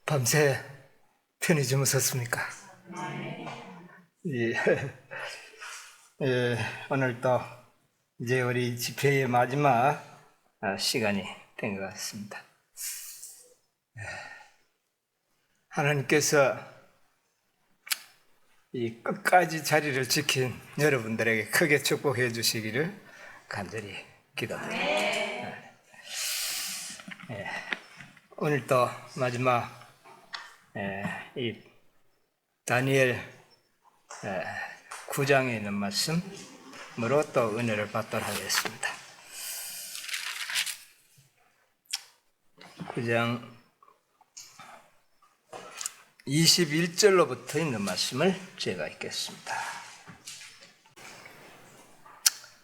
밤새 편히 주무셨습니까? 오늘 또 이제 우리 집회의 마지막 시간이 된 것 같습니다. 하나님께서 이 끝까지 자리를 지킨 여러분들에게 크게 축복해 주시기를 간절히 기도드립니다. 오늘 또 마지막 이 다니엘 9장에 있는 말씀으로 또 은혜를 받도록 하겠습니다. 9장 21절로부터 있는 말씀을 제가 읽겠습니다.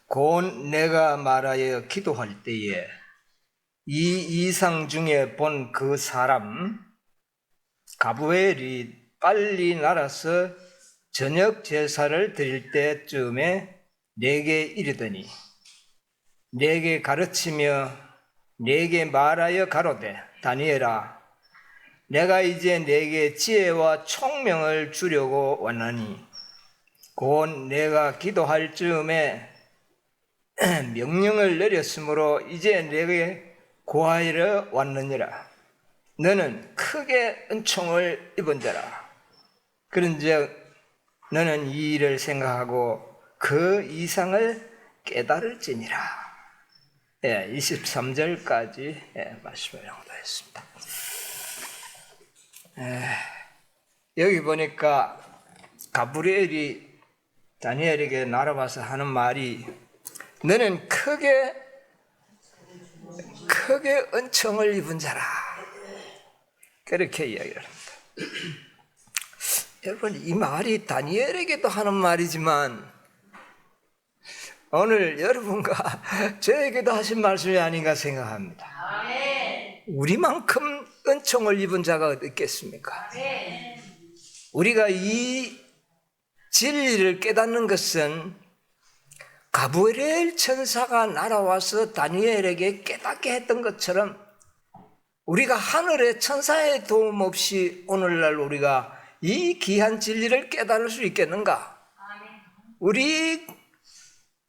곧 내가 말하여 기도할 때에 이 이상 중에 본 그 사람 가브엘이 빨리 날아서 저녁 제사를 드릴 때쯤에 내게 이르더니 내게 가르치며 내게 말하여 가로되 다니엘아 내가 이제 내게 지혜와 총명을 주려고 왔나니 곧 내가 기도할 즈음에 명령을 내렸으므로 이제 내게 고하여 왔느니라. 너는 크게 은총을 입은 자라. 그런즉 너는 이 일을 생각하고 그 이상을 깨달을지니라. 23절까지 말씀을 양도했습니다. 여기 보니까 가브리엘이 다니엘에게 날아와서 하는 말이 너는 크게 은총을 입은 자라. 그렇게 이야기를 합니다. 여러분, 이 말이 다니엘에게도 하는 말이지만 오늘 여러분과 저에게도 하신 말씀이 아닌가 생각합니다. 우리만큼 은총을 입은 자가 어디 있겠습니까? 우리가 이 진리를 깨닫는 것은 가브리엘 천사가 날아와서 다니엘에게 깨닫게 했던 것처럼 우리가 하늘의 천사의 도움 없이 오늘날 우리가 이 귀한 진리를 깨달을 수 있겠는가? 우리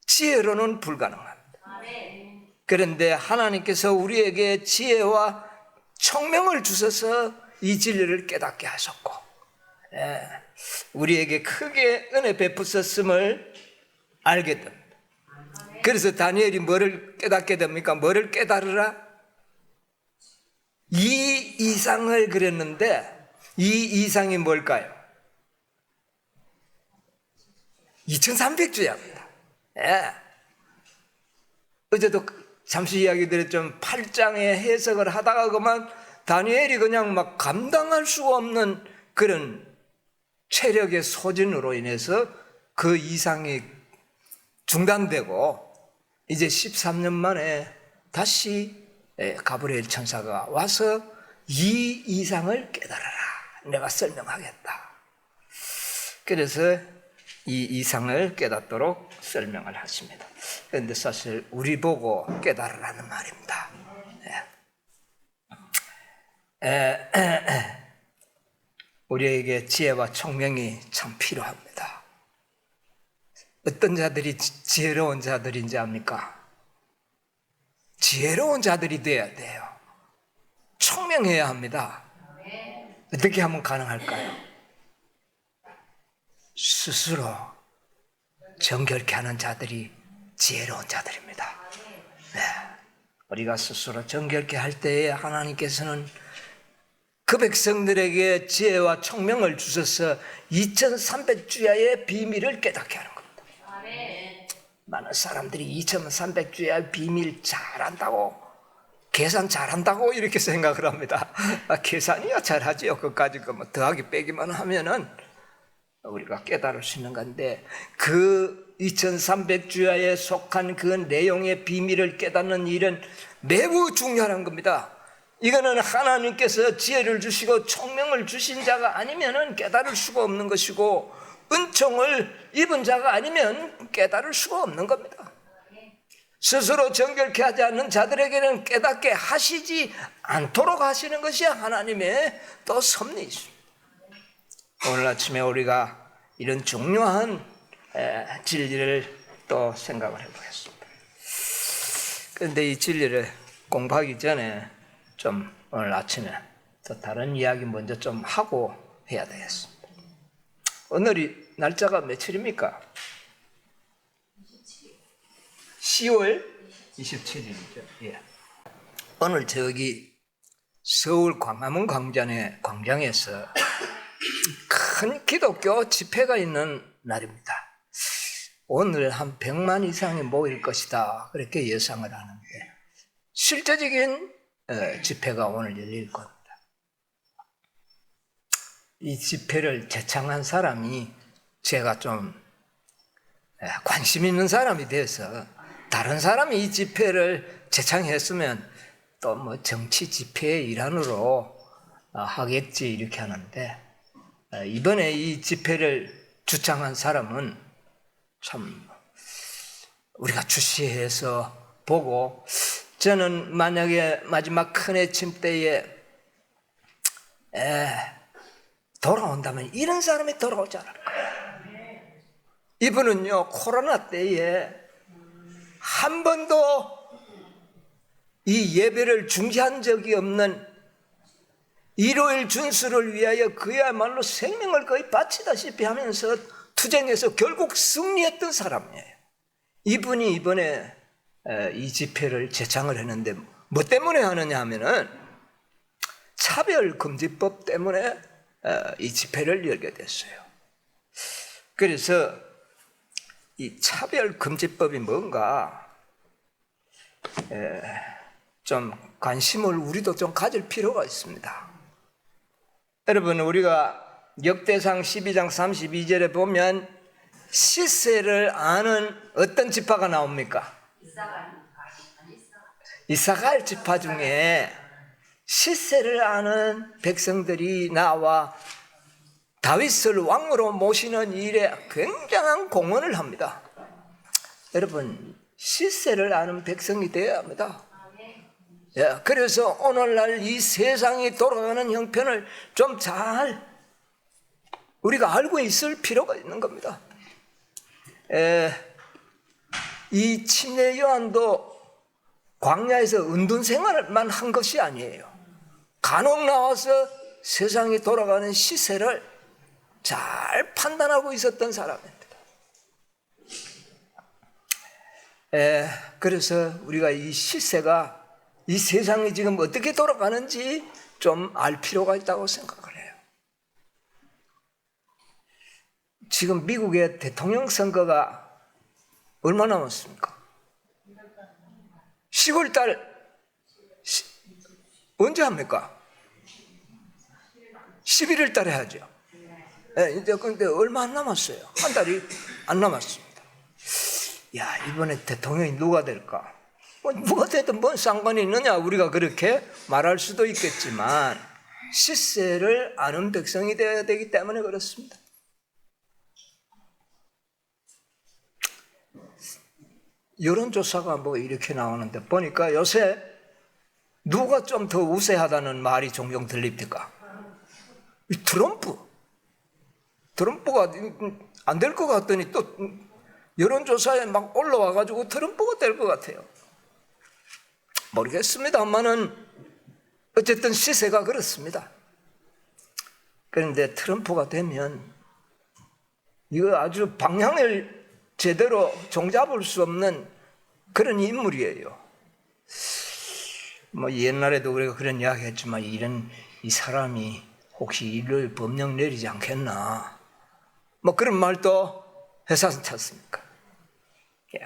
지혜로는 불가능합니다. 그런데 하나님께서 우리에게 지혜와 총명을 주셔서 이 진리를 깨닫게 하셨고 우리에게 크게 은혜 베푸셨음을 알게 됩니다. 그래서 다니엘이 뭐를 깨닫게 됩니까? 뭐를 깨달으라? 이 이상을 그랬는데 이 이상이 뭘까요? 2300주야입니다. 어제도 잠시 이야기 드렸지만 8장의 해석을 하다가 그만 다니엘이 그냥 막 감당할 수가 없는 그런 체력의 소진으로 인해서 그 이상이 중단되고 이제 13년 만에 다시 가브리엘 천사가 와서 이 이상을 깨달아라. 내가 설명하겠다. 그래서 이 이상을 깨닫도록 설명을 하십니다. 그런데 사실 우리 보고 깨달으라는 말입니다. 우리에게 지혜와 총명이 참 필요합니다. 어떤 자들이 지혜로운 자들인지 압니까? 지혜로운 자들이 되어야 돼요. 총명해야 합니다. 어떻게 하면 가능할까요? 스스로 정결케 하는 자들이 지혜로운 자들입니다. 우리가 스스로 정결케 할 때에 하나님께서는 그 백성들에게 지혜와 총명을 주셔서 2300주야의 비밀을 깨닫게 하는 겁니다. 많은 사람들이 2300주야의 비밀 잘한다고, 계산 잘한다고 이렇게 생각을 합니다. 계산이야 잘하지요. 그까지 뭐 더하기 빼기만 하면은 우리가 깨달을 수 있는 건데 그 2300주야에 속한 그 내용의 비밀을 깨닫는 일은 매우 중요한 겁니다. 이거는 하나님께서 지혜를 주시고 총명을 주신 자가 아니면은 깨달을 수가 없는 것이고 은총을 입은 자가 아니면 깨달을 수가 없는 겁니다. 스스로 정결케 하지 않는 자들에게는 깨닫게 하시지 않도록 하시는 것이 하나님의 또 섭리이십니다. 오늘 아침에 우리가 이런 중요한 진리를 또 생각을 해보겠습니다. 그런데 이 진리를 공부하기 전에 좀 오늘 아침에 또 다른 이야기 먼저 좀 하고 해야 되겠습니다. 오늘이 날짜가 며칠입니까? 10월 27일이죠. 예. 오늘 저기 서울 광화문 광장에서 큰 기독교 집회가 있는 날입니다. 오늘 한 100만 이상이 모일 것이다, 그렇게 예상을 하는데 실제적인 집회가 오늘 열릴 겁니다. 이 집회를 제창한 사람이 제가 좀 관심 있는 사람이 돼서, 다른 사람이 이 집회를 제창했으면 또 뭐 정치 집회의 일환으로 하겠지 이렇게 하는데, 이번에 이 집회를 주창한 사람은 참 우리가 주시해서 보고, 저는 만약에 마지막 큰 해침 때에 돌아온다면 이런 사람이 돌아오지 않을까. 이분은요, 코로나 때에 한 번도 이 예배를 중지한 적이 없는 일요일 준수를 위하여 그야말로 생명을 거의 바치다시피 하면서 투쟁해서 결국 승리했던 사람이에요. 이분이 이번에 이 집회를 제창을 했는데 뭐 때문에 하느냐 하면은 차별금지법 때문에 이 집회를 열게 됐어요. 그래서 이 차별금지법이 뭔가 좀 관심을 우리도 좀 가질 필요가 있습니다. 여러분, 우리가 역대상 12장 32절에 보면 시세를 아는 어떤 지파가 나옵니까? 이사갈 지파 중에 시세를 아는 백성들이 나와 다윗을 왕으로 모시는 일에 굉장한 공헌을 합니다. 여러분, 시세를 아는 백성이 되어야 합니다. 그래서 오늘날 이 세상이 돌아가는 형편을 좀 잘 우리가 알고 있을 필요가 있는 겁니다. 이 침례 요한도 광야에서 은둔 생활만 한 것이 아니에요. 간혹 나와서 세상이 돌아가는 시세를 잘 판단하고 있었던 사람입니다. 그래서 우리가 이 시세가 이 세상이 지금 어떻게 돌아가는지 좀 알 필요가 있다고 생각을 해요. 지금 미국의 대통령 선거가 얼마 남았습니까? 10월 달 언제 합니까? 11월 달에 하죠. 이제 근데 얼마 안 남았어요. 한 달이 안 남았습니다. 야, 이번에 대통령이 누가 될까? 누가 되든 뭔 상관이 있느냐, 우리가 그렇게 말할 수도 있겠지만 시세를 아는 백성이 되어야 되기 때문에 그렇습니다. 여론조사가 뭐 이렇게 나오는데 보니까 요새 누가 좀 더 우세하다는 말이 종종 들립니까? 트럼프가 안 될 것 같더니 또 여론조사에 막 올라와가지고 트럼프가 될 것 같아요. 모르겠습니다만은 어쨌든 시세가 그렇습니다. 그런데 트럼프가 되면 이거 아주 방향을 제대로 종잡을 수 없는 그런 인물이에요. 뭐 옛날에도 우리가 그런 이야기 했지만 이 사람이 혹시 일요일 법령 내리지 않겠나, 뭐 그런 말도 해서 않습니까?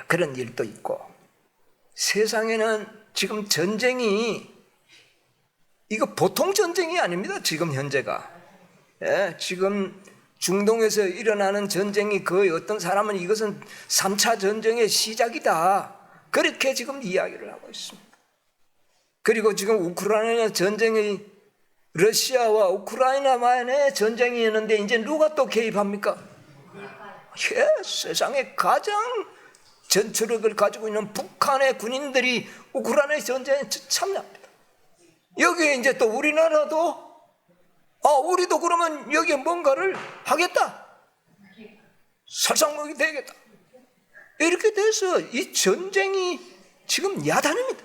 그런 일도 있고, 세상에는 지금 전쟁이 이거 보통 전쟁이 아닙니다. 지금 현재가 지금 중동에서 일어나는 전쟁이 거의 어떤 사람은 이것은 3차 전쟁의 시작이다, 그렇게 지금 이야기를 하고 있습니다. 그리고 지금 우크라이나 전쟁이 러시아와 우크라이나만의 전쟁이었는데 이제 누가 또 개입합니까? 세상에 가장 전투력을 가지고 있는 북한의 군인들이 우크라이나 전쟁에 참여합니다. 여기에 이제 또 우리나라도 우리도 그러면 여기에 뭔가를 하겠다. 살상무기 되겠다. 이렇게 돼서 이 전쟁이 지금 야단입니다.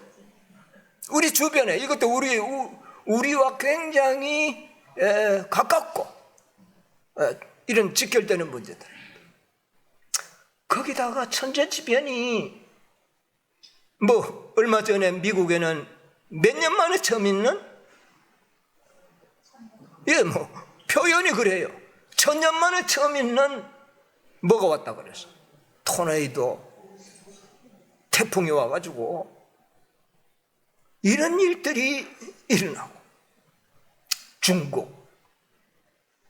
우리 주변에 이것도 우리와 굉장히 가깝고 이런 직결되는 문제들. 거기다가 천재지변이 얼마 전에 미국에는 몇 년 만에 처음 있는 표현이 그래요. 1000년 만에 처음 있는 뭐가 왔다 그랬어. 토네이도, 태풍이 와가지고 이런 일들이 일어나고 중국.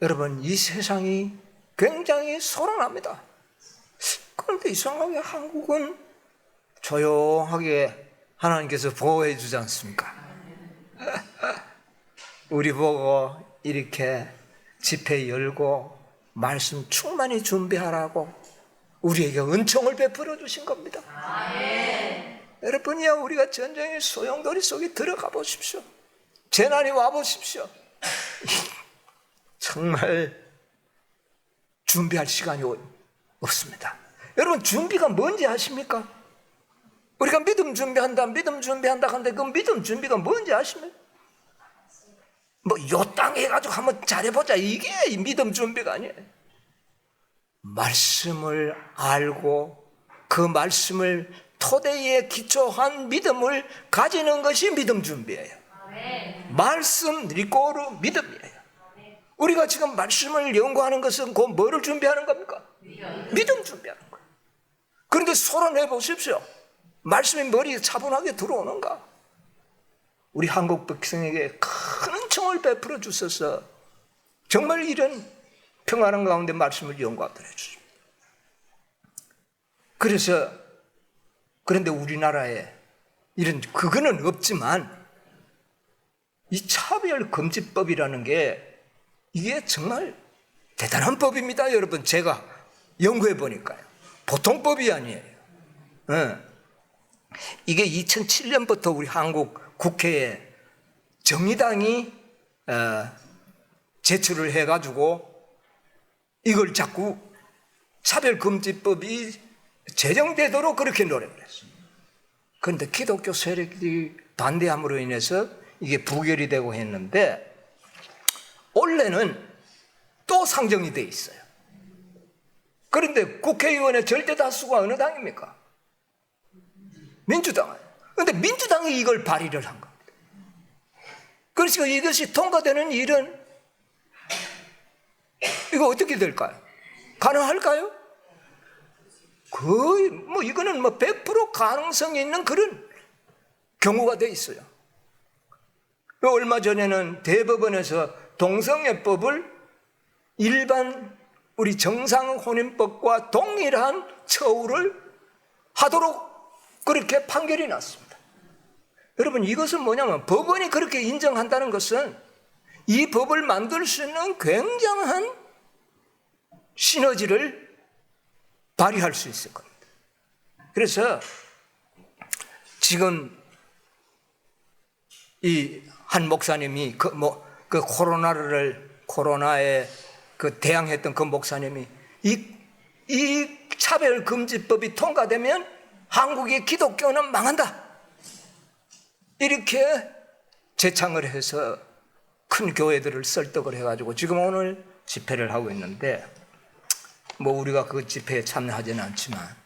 여러분 이 세상이 굉장히 소란합니다. 그런데 이상하게 한국은 조용하게 하나님께서 보호해 주지 않습니까? 우리 보고 이렇게 집회 열고 말씀 충만히 준비하라고 우리에게 은총을 베풀어 주신 겁니다. 여러분이야 우리가 전쟁의 소용돌이 속에 들어가 보십시오. 재난이 와 보십시오. 정말 준비할 시간이 없습니다. 여러분 준비가 뭔지 아십니까? 우리가 믿음 준비한다 하는데 그 믿음 준비가 뭔지 아십니까? 요 땅에 해가지고 한번 잘해보자 이게 믿음 준비가 아니에요. 말씀을 알고 그 말씀을 토대에 기초한 믿음을 가지는 것이 믿음 준비예요. 말씀 리꼬르 믿음이에요. 우리가 지금 말씀을 연구하는 것은 그 뭐를 준비하는 겁니까? 믿음 준비하는 거예요. 그런데 소란해 보십시오. 말씀이 머리에 차분하게 들어오는가? 우리 한국 백성에게 큰 은총을 베풀어 주셔서 정말 이런 평안한 가운데 말씀을 연구하도록 해주십니다. 그런데 우리나라에 그거는 없지만 이 차별금지법이라는 게 이게 정말 대단한 법입니다. 여러분 제가 연구해 보니까요. 보통 법이 아니에요. 이게 2007년부터 우리 한국 국회에 정의당이 제출을 해가지고 이걸 자꾸 차별금지법이 제정되도록 그렇게 노력을 했어요. 그런데 기독교 세력들이 반대함으로 인해서 이게 부결이 되고 했는데 원래는 또 상정이 돼 있어요. 그런데 국회의원의 절대 다수가 어느 당입니까? 민주당이에요. 그런데 민주당이 이걸 발의를 한 겁니다. 그래서 이것이 통과되는 일은 이거 어떻게 될까요? 가능할까요? 거의 이거는 100% 가능성이 있는 그런 경우가 돼 있어요. 얼마 전에는 대법원에서 동성애법을 일반 우리 정상혼인법과 동일한 처우를 하도록 그렇게 판결이 났습니다. 여러분 이것은 뭐냐면 법원이 그렇게 인정한다는 것은 이 법을 만들 수 있는 굉장한 시너지를 발휘할 수 있을 겁니다. 그래서 지금 이 한 목사님이 코로나에 대항했던 그 목사님이 이 차별금지법이 통과되면 한국의 기독교는 망한다. 이렇게 제창을 해서 큰 교회들을 설득을 해가지고 지금 오늘 집회를 하고 있는데 우리가 그 집회에 참여하지는 않지만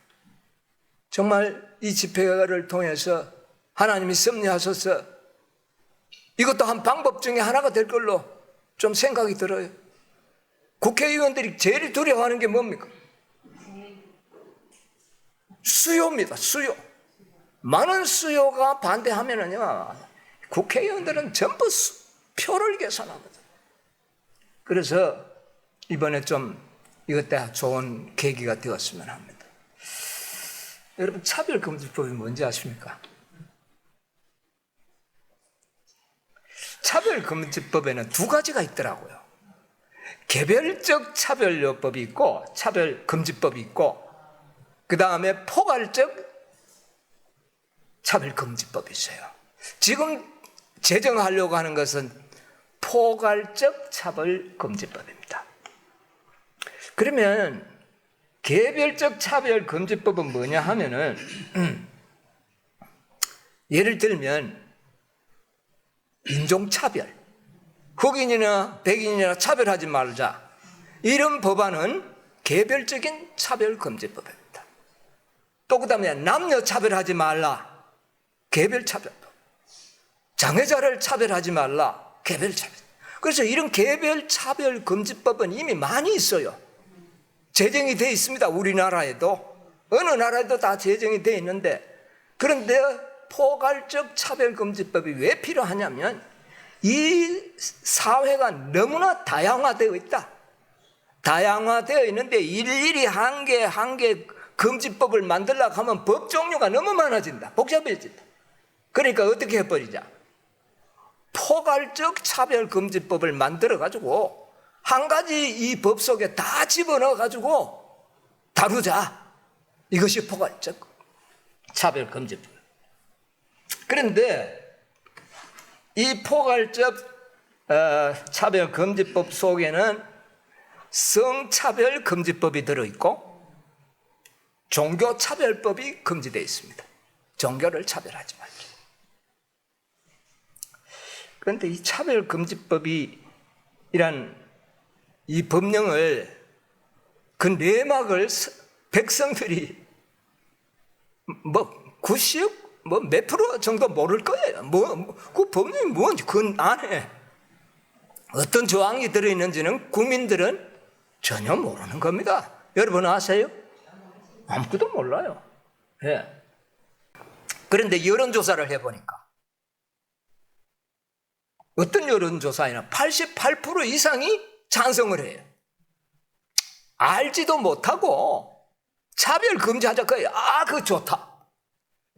정말 이 집회를 통해서 하나님이 섭리하셔서 이것도 한 방법 중에 하나가 될 걸로 좀 생각이 들어요. 국회의원들이 제일 두려워하는 게 뭡니까? 수요입니다. 수요. 많은 수요가 반대하면은요 국회의원들은 전부 표를 계산합니다. 그래서 이번에 좀 이것 때 좋은 계기가 되었으면 합니다. 여러분 차별금지법이 뭔지 아십니까? 차별금지법에는 두 가지가 있더라고요. 개별적 차별요법이 있고 차별금지법이 있고 그 다음에 포괄적 차별금지법이 있어요. 지금 제정하려고 하는 것은 포괄적 차별금지법입니다. 그러면 개별적 차별금지법은 뭐냐 하면은 예를 들면 인종차별, 흑인이나 백인이나 차별하지 말자, 이런 법안은 개별적인 차별금지법입니다. 또 그 다음에 남녀 차별하지 말라, 개별차별법. 장애자를 차별하지 말라, 개별차별. 그래서 이런 개별차별금지법은 이미 많이 있어요. 제정이 되어 있습니다. 우리나라에도. 어느 나라에도 다 제정이 되어 있는데, 그런데 포괄적 차별금지법이 왜 필요하냐면 이 사회가 너무나 다양화되어 있다. 다양화되어 있는데 일일이 한 개 금지법을 만들려고 하면 법 종류가 너무 많아진다. 복잡해진다. 그러니까 어떻게 해버리자. 포괄적 차별금지법을 만들어가지고 한 가지 이 법 속에 다 집어넣어가지고 다루자. 이것이 포괄적 차별금지법. 그런데 이 포괄적 차별금지법 속에는 성차별금지법이 들어있고 종교차별법이 금지되어 있습니다. 종교를 차별하지 말자. 그런데 이 차별금지법이 이란 이 법령을 그 내막을 백성들이 몇 프로 정도 모를 거예요. 그 법령이 뭔지, 그 안에 어떤 조항이 들어있는지는 국민들은 전혀 모르는 겁니다. 여러분 아세요? 아무것도 몰라요. 예. 그런데 여론조사를 해보니까 어떤 여론조사에는 88% 이상이 찬성을 해요. 알지도 못하고 차별 금지하자 거예요. 그거 좋다.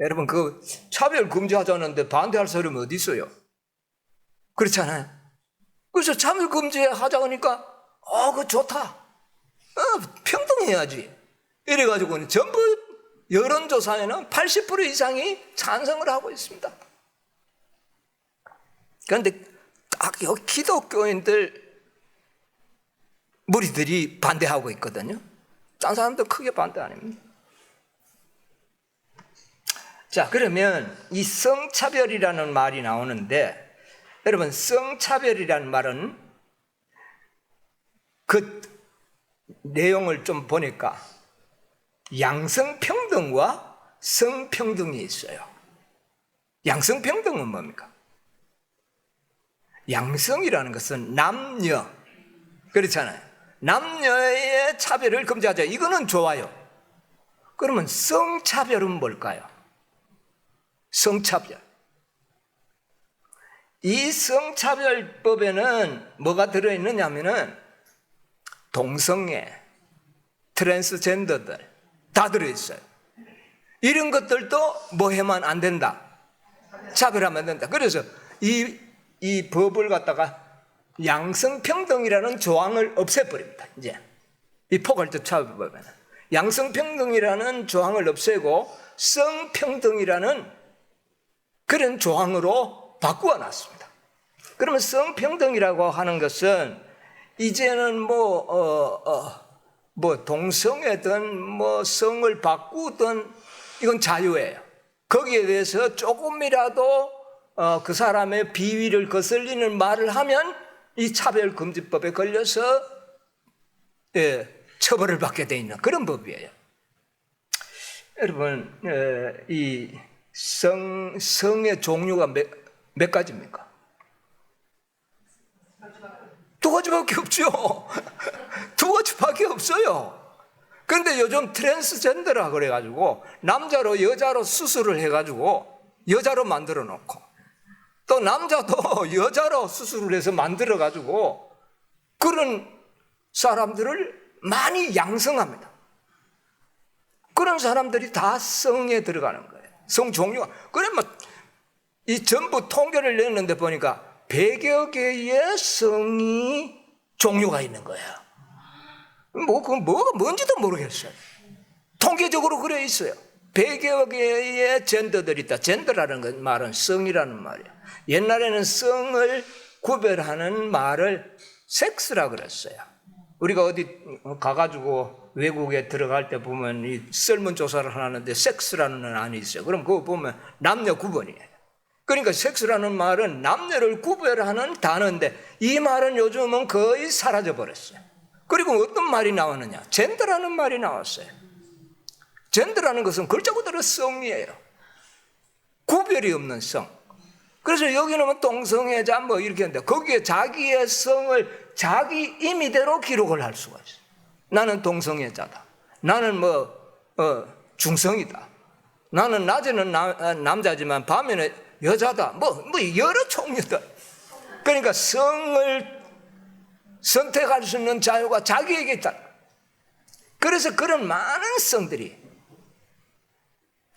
여러분, 그 차별 금지하자는데 반대할 사람이 어디 있어요? 그렇잖아요. 그래서 차별 금지하자 하니까 그거 좋다. 평등해야지. 이래가지고는 전부 여론조사에는 80% 이상이 찬성을 하고 있습니다. 그런데 딱 여기 기독교인들 무리들이 반대하고 있거든요. 딴 사람도 크게 반대 안 합니다. 자, 그러면 이 성차별이라는 말이 나오는데, 여러분, 성차별이라는 말은 그 내용을 좀 보니까 양성평등과 성평등이 있어요. 양성평등은 뭡니까? 양성이라는 것은 남녀, 그렇잖아요. 남녀의 차별을 금지하자. 이거는 좋아요. 그러면 성차별은 뭘까요? 성차별. 이 성차별법에는 뭐가 들어있느냐면은 동성애, 트랜스젠더들 다 들어있어요. 이런 것들도 뭐 하면 안 된다. 차별하면 안 된다. 그래서 이 법을 갖다가 양성평등이라는 조항을 없애버립니다. 이제 이 포괄적 차별법에는 양성평등이라는 조항을 없애고 성평등이라는 그런 조항으로 바꾸어 놨습니다. 그러면 성평등이라고 하는 것은 이제는 뭐 동성애든 뭐 성을 바꾸든 이건 자유예요. 거기에 대해서 조금이라도 그 사람의 비위를 거슬리는 말을 하면 이 차별금지법에 걸려서 처벌을 받게 돼 있는 그런 법이에요. 여러분, 이 성의 종류가 몇 가지입니까? 두 가지밖에 없죠. 두 가지밖에 없어요. 그런데 요즘 트랜스젠더라 그래가지고 남자로 여자로 수술을 해가지고 여자로 만들어 놓고 또 남자도 여자로 수술을 해서 만들어 가지고 그런 사람들을 많이 양성합니다. 그런 사람들이 다 성에 들어가는 거예요. 성 종류가. 그러면 이 전부 통계를 냈는데 보니까 100여 개의 성이 종류가 있는 거예요. 뭐가 뭔지도 모르겠어요. 통계적으로 그래 있어요. 100여 개의 젠더들이 있다. 젠더라는 말은 성이라는 말이에요. 옛날에는 성을 구별하는 말을 섹스라 그랬어요. 우리가 어디 가가지고 외국에 들어갈 때 보면 이 설문조사를 하는데 섹스라는 안이 있어요. 그럼 그거 보면 남녀 구분이에요. 그러니까 섹스라는 말은 남녀를 구별하는 단어인데 이 말은 요즘은 거의 사라져버렸어요. 그리고 어떤 말이 나왔느냐? 젠더라는 말이 나왔어요. 젠더라는 것은 글자 그대로 성이에요. 구별이 없는 성. 그래서 여기는 동성애자 뭐 이렇게 하는데 거기에 자기의 성을 자기 임의대로 기록을 할 수가 있어요. 나는 동성애자다. 나는 중성이다. 나는 낮에는 남자지만 밤에는 여자다. 뭐 여러 종류다. 그러니까 성을 선택할 수 있는 자유가 자기에게 있다. 그래서 그런 많은 성들이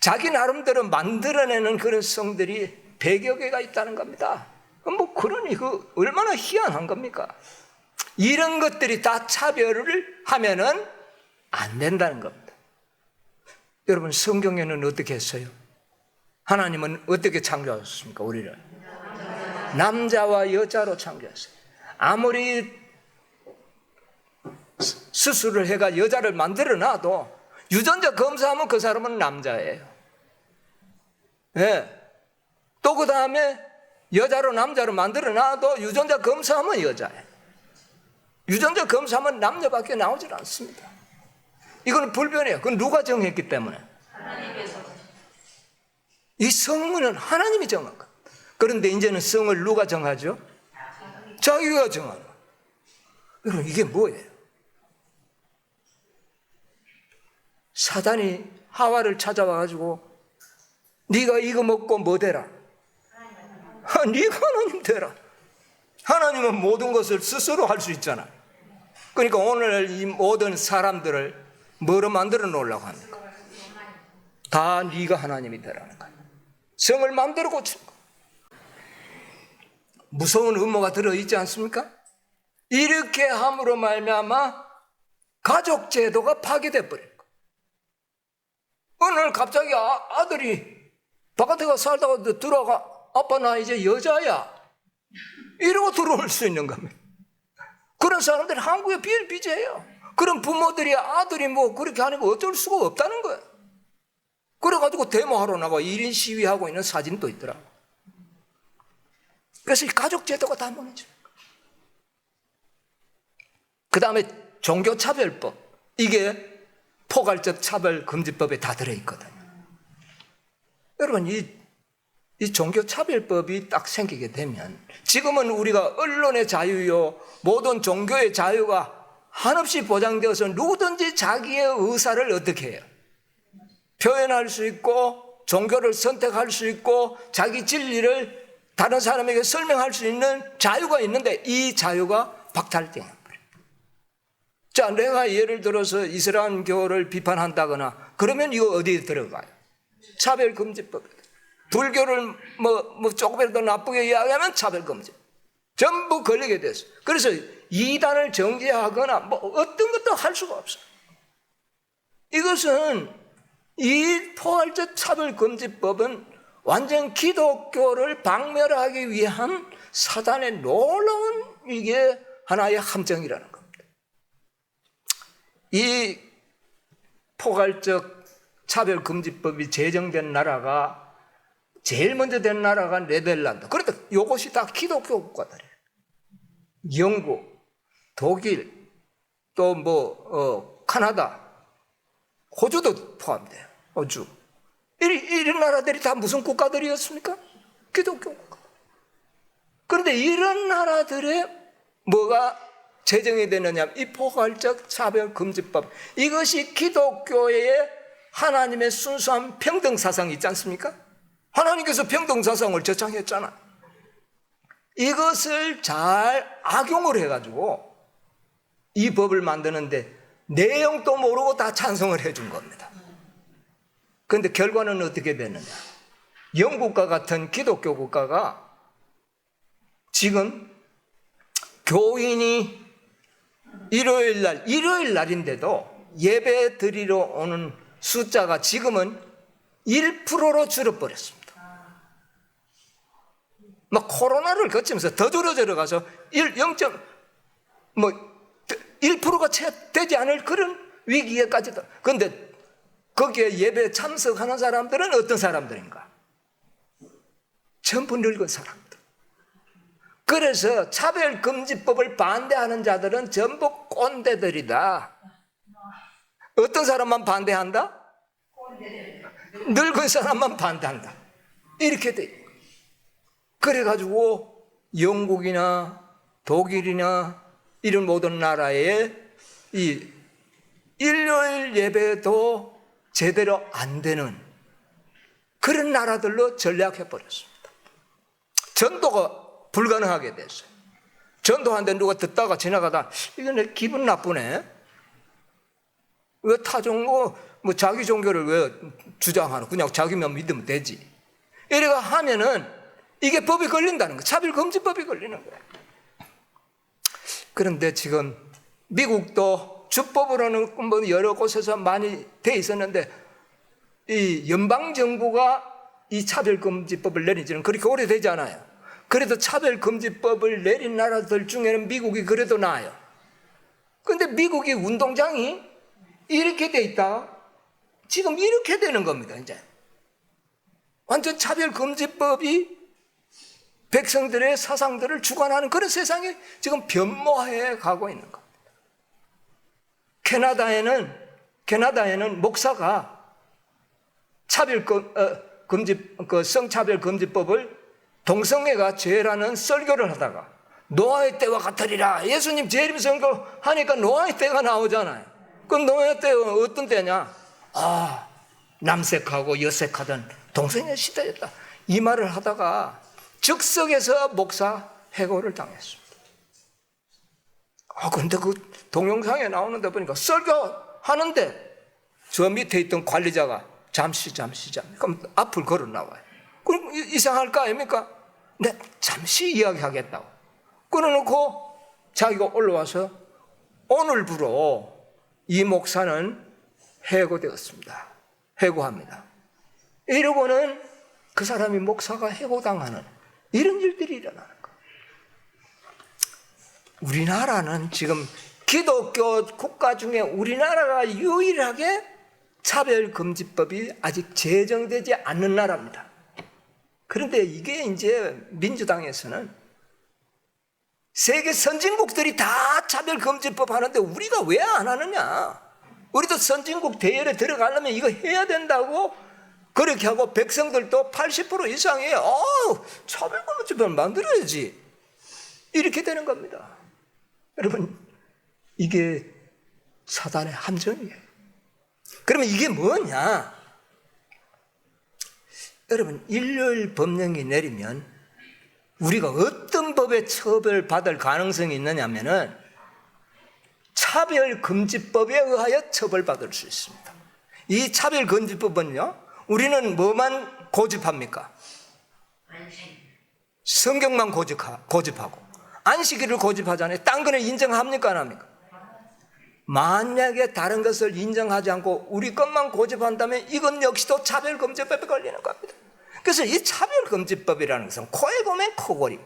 자기 나름대로 만들어내는 그런 성들이 100여 개가 있다는 겁니다. 그러니 얼마나 희한한 겁니까? 이런 것들이 다 차별을 하면은 안 된다는 겁니다. 여러분, 성경에는 어떻게 했어요? 하나님은 어떻게 창조하셨습니까? 우리를 남자와 여자로 창조했어요. 아무리 수술을 해가 여자를 만들어 놔도 유전자 검사하면 그 사람은 남자예요. 네. 또 그 다음에 여자로 남자로 만들어 놔도 유전자 검사하면 여자예요. 유전자 검사하면 남녀밖에 나오질 않습니다. 이건 불변이에요. 그건 누가 정했기 때문에? 하나님께서. 이 성문은 하나님이 정한 것. 그런데 이제는 성을 누가 정하죠? 자기가 정하는 것. 여러분, 이게 뭐예요? 사단이 하와를 찾아와가지고 네가 이거 먹고 뭐 되라? 네가 하나님 되라. 하나님은 모든 것을 스스로 할 수 있잖아. 그러니까 오늘 이 모든 사람들을 뭐로 만들어 놓으려고 합니까? 다 네가 하나님이 되라는 거야. 성을 마음대로 고치는 거야. 무서운 음모가 들어있지 않습니까? 이렇게 함으로 말미암아 가족 제도가 파괴돼 버린 거야. 어느 날 갑자기 아들이 바깥에 가 살다가 들어가, 아빠 나 이제 여자야, 이러고 들어올 수 있는 겁니다. 그런 사람들이 한국에 비일비재해요. 그런 부모들이 아들이 그렇게 하는 거 어쩔 수가 없다는 거예요. 그래가지고 데모하러 나가 1인 시위하고 있는 사진도 있더라고. 그래서 이 가족 제도가 다 무너져. 그 다음에 종교차별법, 이게 포괄적 차별금지법에 다 들어있거든요. 여러분, 이 종교차별법이 딱 생기게 되면 지금은 우리가 언론의 자유요, 모든 종교의 자유가 한없이 보장되어서 누구든지 자기의 의사를 어떻게 해요? 표현할 수 있고 종교를 선택할 수 있고 자기 진리를 다른 사람에게 설명할 수 있는 자유가 있는데 이 자유가 박탈되는 거예요. 자, 내가 예를 들어서 이슬람교를 비판한다거나 그러면 이거 어디에 들어가요? 차별금지법. 불교를 조금이라도 나쁘게 이야기하면 차별금지. 전부 걸리게 됐어요. 그래서 이단을 정죄하거나 어떤 것도 할 수가 없어요. 이것은 이 포괄적 차별금지법은 완전 기독교를 박멸하기 위한 사단의 놀라운 이게 하나의 함정이라는 겁니다. 이 포괄적 차별금지법이 제정된 나라가 제일 먼저 된 나라가 네덜란드. 그런데 이것이 다 기독교 국가들이에요. 영국, 독일, 또 카나다, 호주도 포함돼요. 호주. 이런 나라들이 다 무슨 국가들이었습니까? 기독교 국가. 그런데 이런 나라들에 뭐가 제정이 되느냐? 이 포괄적 차별금지법. 이것이 기독교의 하나님의 순수한 평등사상이 있지 않습니까? 하나님께서 평등사상을 제창했잖아. 이것을 잘 악용을 해가지고 이 법을 만드는데 내용도 모르고 다 찬성을 해준 겁니다. 그런데 결과는 어떻게 되느냐? 영국과 같은 기독교 국가가 지금 교인이 일요일 날인데도 예배 드리러 오는 숫자가 지금은 1%로 줄어버렸습니다. 막 코로나를 거치면서 더 줄어져 가서 1%가 채 되지 않을 그런 위기에까지도. 그런데 거기에 예배 참석하는 사람들은 어떤 사람들인가? 전부 늙은 사람들. 그래서 차별금지법을 반대하는 자들은 전부 꼰대들이다. 어떤 사람만 반대한다? 늙은 사람만 반대한다. 이렇게 돼. 그래가지고 영국이나 독일이나 이런 모든 나라에 이 일요일 예배도 제대로 안 되는 그런 나라들로 전락해 버렸습니다. 전도가 불가능하게 됐어요. 전도하는데 누가 듣다가 지나가다 이거 내 기분 나쁘네. 왜 타종고 뭐 자기 종교를 왜 주장하노? 그냥 자기만 믿으면 되지. 이래가 하면은 이게 법이 걸린다는 거예요. 차별금지법이 걸리는 거예요. 그런데 지금 미국도 주법으로는 뭐 여러 곳에서 많이 돼 있었는데 이 연방정부가 이 차별금지법을 내린 지는 그렇게 오래되지 않아요. 그래도 차별금지법을 내린 나라들 중에는 미국이 그래도 나아요. 그런데 미국이 운동장이 이렇게 돼 있다. 지금 이렇게 되는 겁니다. 이제 완전 차별금지법이 백성들의 사상들을 주관하는 그런 세상이 지금 변모해 가고 있는 겁니다. 캐나다에는 목사가 성차별금지법을 동성애가 죄라는 설교를 하다가 노아의 때와 같으리라. 예수님 재림 선교하니까 노아의 때가 나오잖아요. 그럼 노아의 때가 어떤 때냐? 남색하고 여색하던 동성애 시대였다. 이 말을 하다가 즉석에서 목사 해고를 당했습니다. 그런데 그 동영상에 나오는데 보니까 설교하는데 저 밑에 있던 관리자가 잠시. 그럼 앞을 걸어 나와요. 그럼 이상할 거 아닙니까? 네, 잠시 이야기하겠다고. 그러놓고 자기가 올라와서 오늘부로 이 목사는 해고되었습니다. 해고합니다. 이러고는 그 사람이 목사가 해고당하는 이런 일들이 일어나는 거예요. 우리나라는 지금 기독교 국가 중에 우리나라가 유일하게 차별금지법이 아직 제정되지 않는 나라입니다. 그런데 이게 이제 민주당에서는 세계 선진국들이 다 차별금지법 하는데 우리가 왜 안 하느냐? 우리도 선진국 대열에 들어가려면 이거 해야 된다고 그렇게 하고 백성들도 80% 이상이 차별금지법을 만들어야지. 이렇게 되는 겁니다. 여러분, 이게 사단의 함정이에요. 그러면 이게 뭐냐? 여러분, 일요일 법령이 내리면 우리가 어떤 법에 처벌받을 가능성이 있느냐면은 차별금지법에 의하여 처벌받을 수 있습니다. 이 차별금지법은요, 우리는 뭐만 고집합니까? 성경만 고집하고 안식일을 고집하잖아요. 딴 거는 인정합니까? 안 합니까? 만약에 다른 것을 인정하지 않고 우리 것만 고집한다면 이건 역시도 차별금지법에 걸리는 겁니다. 그래서 이 차별금지법이라는 것은 코에 보면 코걸이,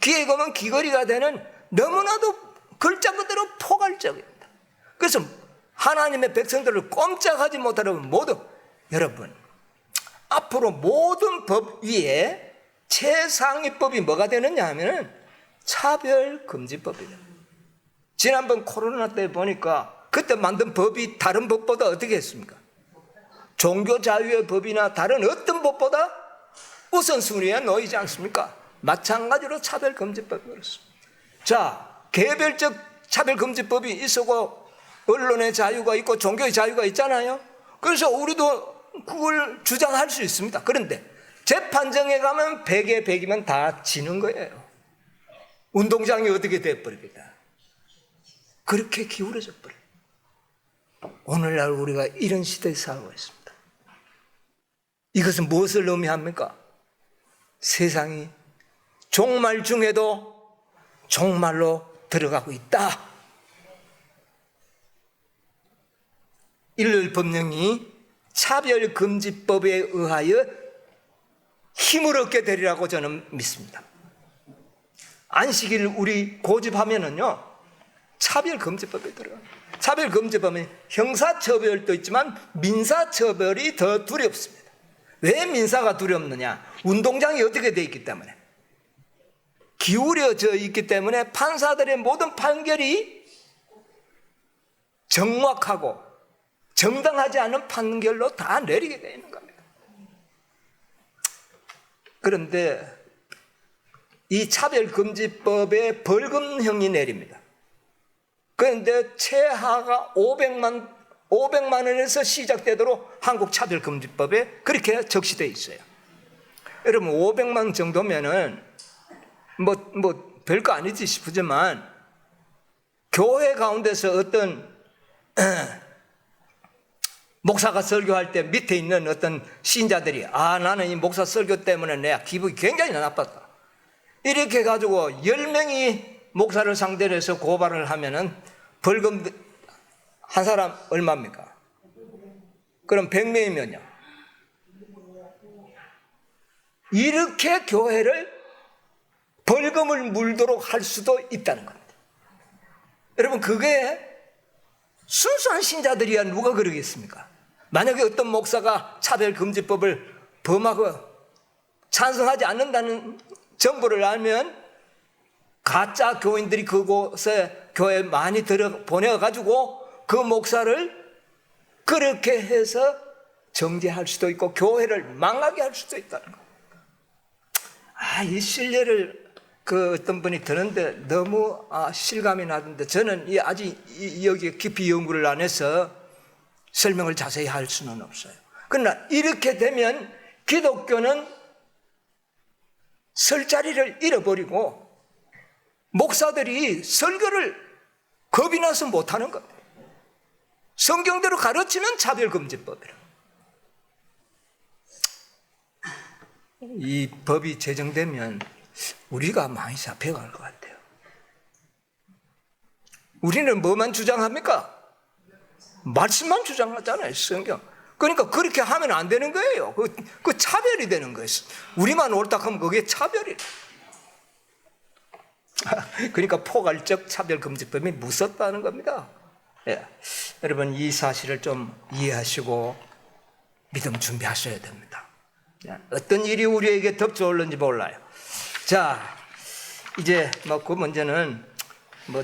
귀에 보면 귀걸이가 되는 너무나도 글자 그대로 포괄적입니다. 그래서 하나님의 백성들을 꼼짝하지 못하려면 여러분, 앞으로 모든 법 위에 최상위법이 뭐가 되느냐 하면 차별금지법이에요. 지난번 코로나 때 보니까 그때 만든 법이 다른 법보다 어떻게 했습니까? 종교자유의 법이나 다른 어떤 법보다 우선순위에 놓이지 않습니까? 마찬가지로 차별금지법이 그렇습니다. 자, 개별적 차별금지법이 있었고 언론의 자유가 있고 종교의 자유가 있잖아요. 그래서 우리도 그걸 주장할 수 있습니다. 그런데 재판정에 가면 100에 100이면 다 지는 거예요. 운동장이 어떻게 돼버립니다. 그렇게 기울어져 버려요. 오늘날 우리가 이런 시대에 살고 있습니다. 이것은 무엇을 의미합니까? 세상이 종말 중에도 종말로 들어가고 있다. 일요일 법령이 차별금지법에 의하여 힘을 얻게 되리라고 저는 믿습니다. 안식일 우리 고집하면은요, 차별금지법에 들어가요. 차별금지법은 형사처벌도 있지만 민사처벌이 더 두렵습니다. 왜 민사가 두렵느냐? 운동장이 어떻게 되어 있기 때문에, 기울여져 있기 때문에 판사들의 모든 판결이 정확하고 정당하지 않은 판결로 다 내리게 되어 있는 겁니다. 그런데 이 차별금지법에 벌금형이 내립니다. 그런데 최하가 500만 원에서 시작되도록 한국 차별금지법에 그렇게 적시되어 있어요. 여러분 500만 정도면은 뭐 별거 아니지 싶으지만, 교회 가운데서 어떤 목사가 설교할 때 밑에 있는 어떤 신자들이 나는 이 목사 설교 때문에 내가 기분이 굉장히 나빴다, 이렇게 해가지고 10명이 목사를 상대로 해서 고발을 하면은 벌금 한 사람 얼마입니까? 그럼 100명이면요. 이렇게 교회를 벌금을 물도록 할 수도 있다는 겁니다. 여러분 그게 순수한 신자들이야 누가 그러겠습니까? 만약에 어떤 목사가 차별금지법을 범하고 찬성하지 않는다는 정보를 알면 가짜 교인들이 그곳에 교회에 많이 보내가지고 그 목사를 그렇게 해서 정죄할 수도 있고 교회를 망하게 할 수도 있다는 거예요. 이 신뢰를 어떤 분이 드는데 너무 실감이 나던데, 저는 아직 여기에 깊이 연구를 안 해서 설명을 자세히 할 수는 없어요. 그러나 이렇게 되면 기독교는 설 자리를 잃어버리고 목사들이 설교를 겁이 나서 못하는 겁니다. 성경대로 가르치면 차별금지법이라. 이 법이 제정되면 우리가 많이 잡혀갈 것 같아요. 우리는 뭐만 주장합니까? 말씀만 주장하잖아요, 성경. 그러니까 그렇게 하면 안 되는 거예요. 그 차별이 되는 거예요. 우리만 옳다 하면 그게 차별이에요. 그러니까 포괄적 차별금지법이 무섭다는 겁니다. 예. 여러분 이 사실을 좀 이해하시고 믿음 준비하셔야 됩니다. 어떤 일이 우리에게 덮쳐올는지 몰라요. 자, 이제 그 문제는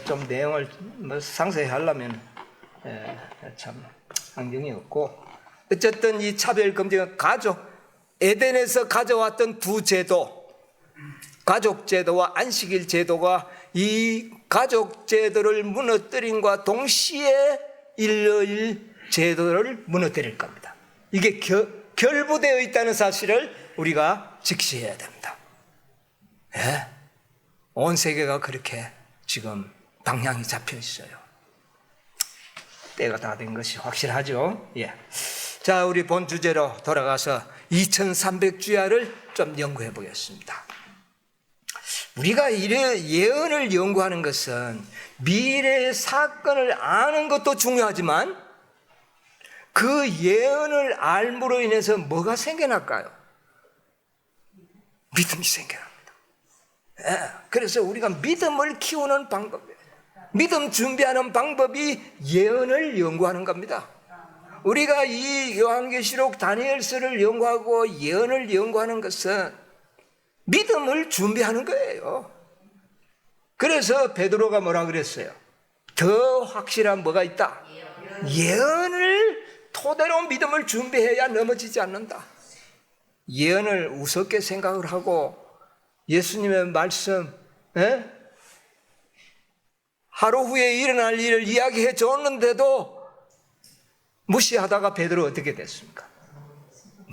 좀 내용을 상세히 하려면 참 안경이 없고, 어쨌든 이 차별금지가 에덴에서 가져왔던 두 제도, 가족제도와 안식일 제도가 이 가족제도를 무너뜨림과 동시에 일요일 제도를 무너뜨릴 겁니다. 이게 결부되어 있다는 사실을 우리가 직시해야 됩니다. 예? 온 세계가 그렇게 지금 방향이 잡혀 있어요. 때가 다 된 것이 확실하죠. 예. 자, 우리 본 주제로 돌아가서 2300주야를 좀 연구해 보겠습니다. 우리가 예언을 연구하는 것은 미래의 사건을 아는 것도 중요하지만 그 예언을 알므로 인해서 뭐가 생겨날까요? 믿음이 생겨납니다. 예, 그래서 우리가 믿음을 키우는 방법이에요. 믿음 준비하는 방법이 예언을 연구하는 겁니다. 우리가 이 요한계시록 다니엘서를 연구하고 예언을 연구하는 것은 믿음을 준비하는 거예요. 그래서 베드로가 뭐라 그랬어요? 더 확실한 뭐가 있다? 예언을 토대로 믿음을 준비해야 넘어지지 않는다. 예언을 우습게 생각을 하고 예수님의 말씀, 하루 후에 일어날 일을 이야기해 줬는데도 무시하다가 베드로 어떻게 됐습니까?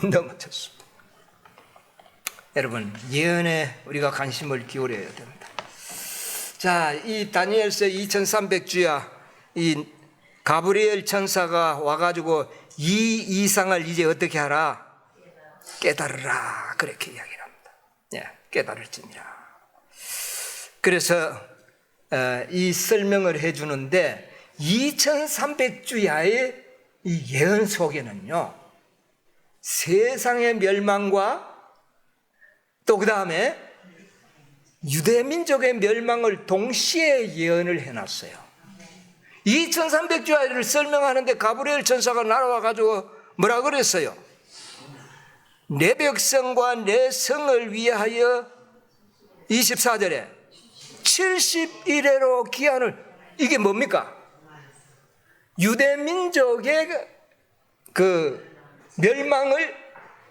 넘어졌습니다. 여러분, 예언에 우리가 관심을 기울여야 됩니다. 자, 이 다니엘서 2300주야, 이 가브리엘 천사가 와가지고 이 이상을 이제 어떻게 하라? 깨달으라. 그렇게 이야기를 합니다. 예, 깨달을지니라. 그래서 이 설명을 해주는데 2300주야에 이 예언 속에는요, 세상의 멸망과 또 그 다음에 유대민족의 멸망을 동시에 예언을 해놨어요. 2300주야를 설명하는데 가브리엘 천사가 날아와 가지고 뭐라 그랬어요? 내 백성과 내 성을 위하여 24절에 70일에로 기한을, 이게 뭡니까? 유대민족의 그 멸망을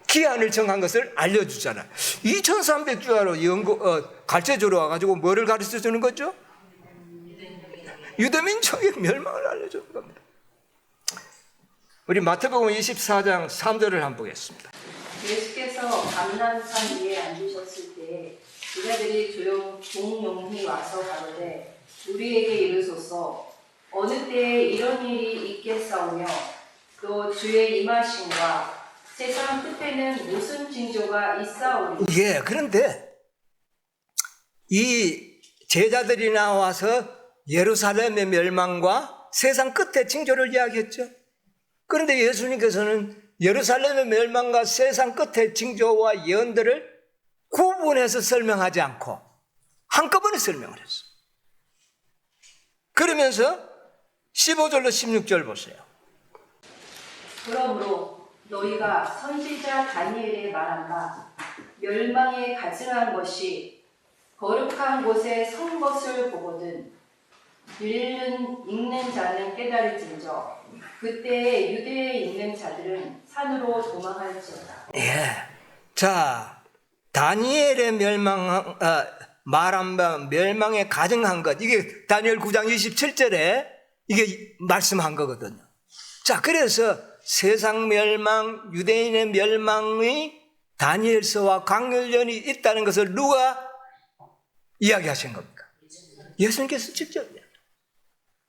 기한을 정한 것을 알려주잖아. 2300주야로 가르쳐주러 와가지고 뭐를 가르쳐주는 거죠? 유대민족의 멸망을 알려주는 겁니다. 우리 마태복음 24장 3절을 한번 보겠습니다. 예수께서 감람산 위에 앉으셨을 때 제자들이 종용히 와서 가로되 우리에게 이르소서 어느 때에 이런 일이 있겠사오며 또 주의 임하심과 세상 끝에는 무슨 징조가 있사오리. 예, 그런데 이 제자들이 나와서 예루살렘의 멸망과 세상 끝의 징조를 이야기했죠. 그런데 예수님께서는 예루살렘의 멸망과 세상 끝의 징조와 예언들을 구분해서 설명하지 않고 한꺼번에 설명을 했어요. 그러면서 15절로 16절 보세요. 그러므로 너희가 선지자 다니엘의 말한 바 멸망에 가증한 것이 거룩한 곳에 선 것을 보거든 읽는 자는 깨달을진저 그때에 유대에 있는 자들은 산으로 도망할지어다. 예. 자, 다니엘의 말한 바 멸망에 가증한 것, 이게 다니엘 9장 27절에 이게 말씀한 거거든요. 자, 그래서 세상 멸망, 유대인의 멸망의 다니엘서와 관련이 있다는 것을 누가 이야기하신 겁니까? 예수님께서 직접.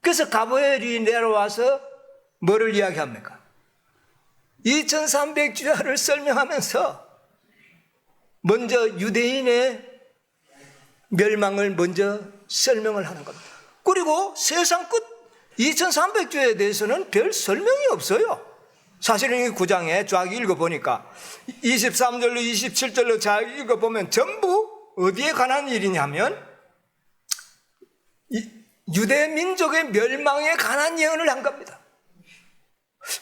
그래서 가브리엘이 내려와서 뭐를 이야기합니까? 2300주야를 설명하면서 먼저 유대인의 멸망을 먼저 설명을 하는 겁니다. 그리고 세상 끝 2300주야에 대해서는 별 설명이 없어요. 사실은 이 9장에 쫙 읽어보니까 23절로 27절로 잘 읽어보면 전부 어디에 관한 일이냐면 유대 민족의 멸망에 관한 예언을 한 겁니다.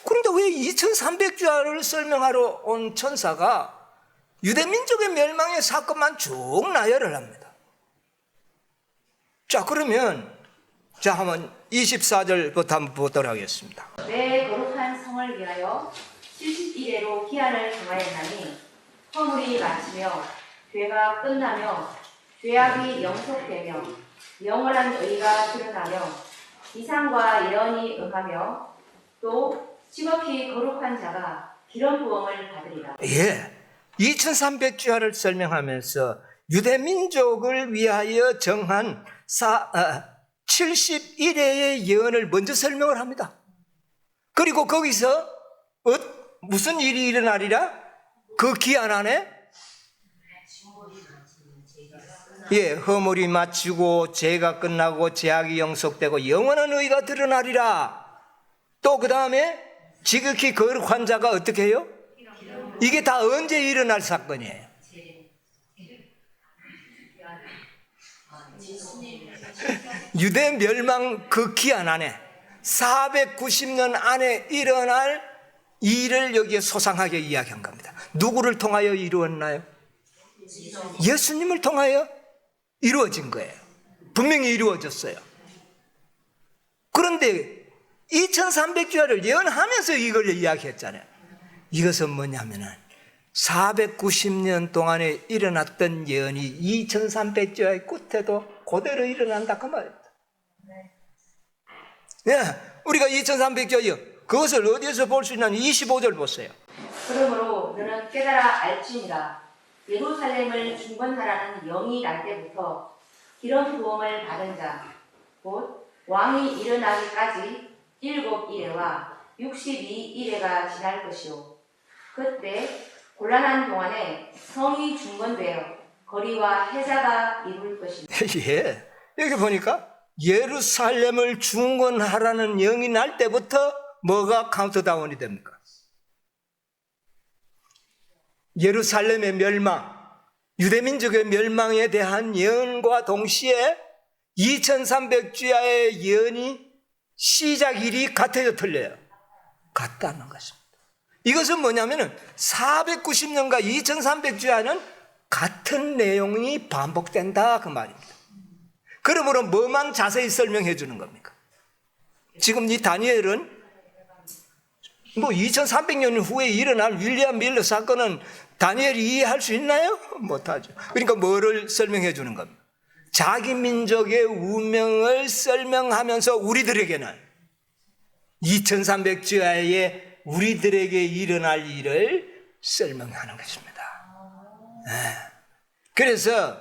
그런데 왜 2300주야를 설명하러 온 천사가 유대 민족의 멸망의 사건만 쭉 나열을 합니다. 자, 그러면 자, 한번 24절부터 한번 보도록 하겠습니다. 내 거룩한 성을 위하여 70일에로 기한을 정하였나니 허물이 마치며 죄가 끝나며 죄악이 영속되며 영원한 의가 드러나며 이상과 예언이 응하며 또 지극히 거룩한 자가 기름 부음을 받으리라. 예, 2300주야를 설명하면서 유대 민족을 위하여 정한 70일의 예언을 먼저 설명을 합니다. 그리고 거기서 무슨 일이 일어나리라? 그 기한 안에 허물이 마치고 죄가 끝나고 죄악이 영속되고 영원한 의가 드러나리라. 또 그 다음에 지극히 거룩한 자가 어떻게 해요? 이게 다 언제 일어날 사건이에요? 유대 멸망 그 기한 안에 490년 안에 일어날 일을 여기에 소상하게 이야기한 겁니다. 누구를 통하여 이루었나요? 예수님을 통하여 이루어진 거예요. 분명히 이루어졌어요. 그런데 2300주야를 예언하면서 이걸 이야기했잖아요. 이것은 뭐냐면은 490년 동안에 일어났던 예언이 2300주야의 끝에도 그대로 일어난다 그 말입니다. 네, 우리가 2300주야 그것을 어디에서 볼 수 있냐면 25절 보세요. 그러므로 너는 깨달아 알지니라. 예루살렘을 중건하라는 영이 날 때부터 기름 부음을 받은 자 곧 왕이 일어나기까지 7일에와 62일에가 지날 것이요 그때 곤란한 동안에 성이 중건되어 거리와 해자가 이룰 것이다. 예, 여기 보니까 예루살렘을 중건하라는 영이 날 때부터 뭐가 카운트다운이 됩니까? 예루살렘의 멸망, 유대민족의 멸망에 대한 예언과 동시에 2300주야의 예언이 시작일이 같아요, 틀려요? 같다는 것입니다. 이것은 뭐냐면은 490년과 2300주야는 같은 내용이 반복된다 그 말입니다. 그러므로 뭐만 자세히 설명해 주는 겁니까? 지금 이 다니엘은 뭐 2300년 후에 일어날 윌리엄 밀러 사건은 다니엘이 이해할 수 있나요? 못하죠. 그러니까 뭐를 설명해 주는 겁니까? 자기 민족의 운명을 설명하면서 우리들에게는 2300주야에 우리들에게 일어날 일을 설명하는 것입니다. 그래서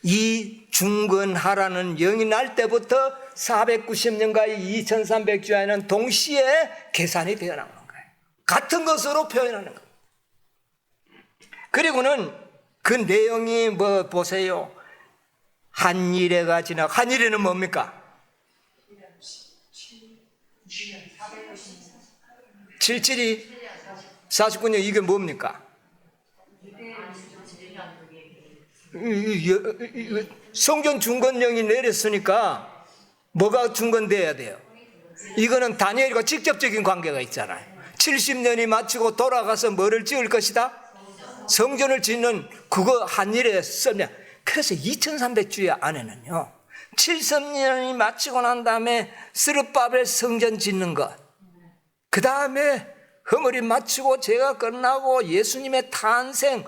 이 중건하라는 영이 날 때부터 490년과 2300주야에는 동시에 계산이 되어 나오는 거예요. 같은 것으로 표현하는 거예요. 그리고는 그 내용이 뭐 보세요. 한일해가 지나고, 한일해는 뭡니까? 77이 49년 이게 뭡니까? 성전 중건령이 내렸으니까 뭐가 중건돼야 돼요? 이거는 다니엘과 직접적인 관계가 있잖아요. 70년이 마치고 돌아가서 뭐를 지을 것이다? 성전을 짓는 그거 한일에 설명. 그래서 2300주야 안에는요 70년이 마치고 난 다음에 스룹바벨 성전 짓는 것, 그 다음에 허물이 마치고 죄가 끝나고 예수님의 탄생,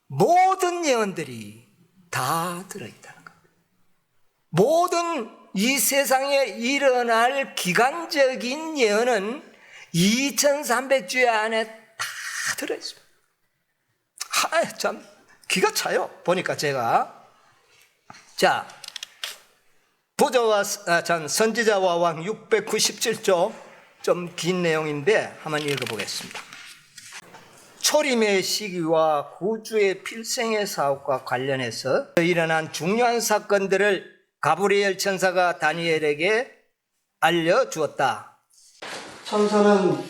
모든 예언들이 다 들어있다는 겁니다. 모든 이 세상에 일어날 기간적인 예언은 2300주야 안에 다 들어있습니다. 참 기가 차요. 보니까 제가 자 부자와 선지자와 왕 697조 좀 긴 내용인데 한번 읽어보겠습니다. 초림의 시기와 구주의 필생의 사업과 관련해서 일어난 중요한 사건들을 가브리엘 천사가 다니엘에게 알려주었다. 천사는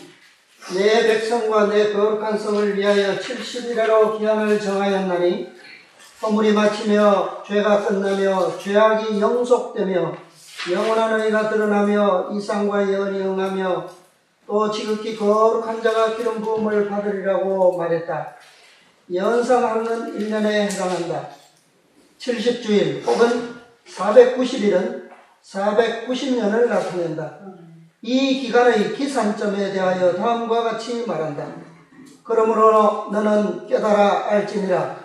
내 백성과 내 거룩한 성을 위하여 70일에로 기한을 정하였나니 허물이 마치며 죄가 끝나며 죄악이 영속되며 영원한 의가 드러나며 이상과 예언이 응하며 또 지극히 거룩한 자가 기름 부음을 받으리라고 말했다. 예언상하루는 1년에 해당한다. 70주일 혹은 490일은 490년을 나타낸다. 이 기간의 기산점에 대하여 다음과 같이 말한다. 그러므로 너는 깨달아 알지니라.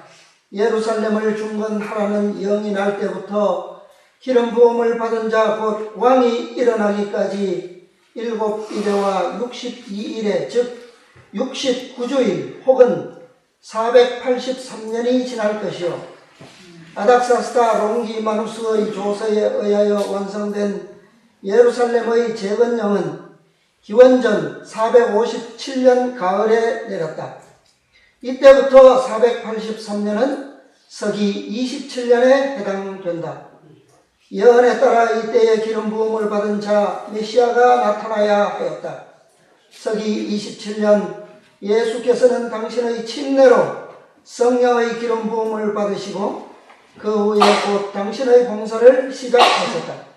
예루살렘을 중건하라는 영이 날 때부터 기름 부음을 받은 자 곧 왕이 일어나기까지 7일에와 62일에 즉 69주일 혹은 483년이 지날 것이요 아닥사스다 롱기마누스의 조서에 의하여 완성된 예루살렘의 재건령은 기원전 457년 가을에 내렸다. 이때부터 483년은 서기 27년에 해당된다. 예언에 따라 이때에 기름 부음을 받은 자 메시아가 나타나야 하였다. 서기 27년 예수께서는 당신의 침례로 성령의 기름 부음을 받으시고 그 후에 곧 당신의 봉사를 시작하셨다.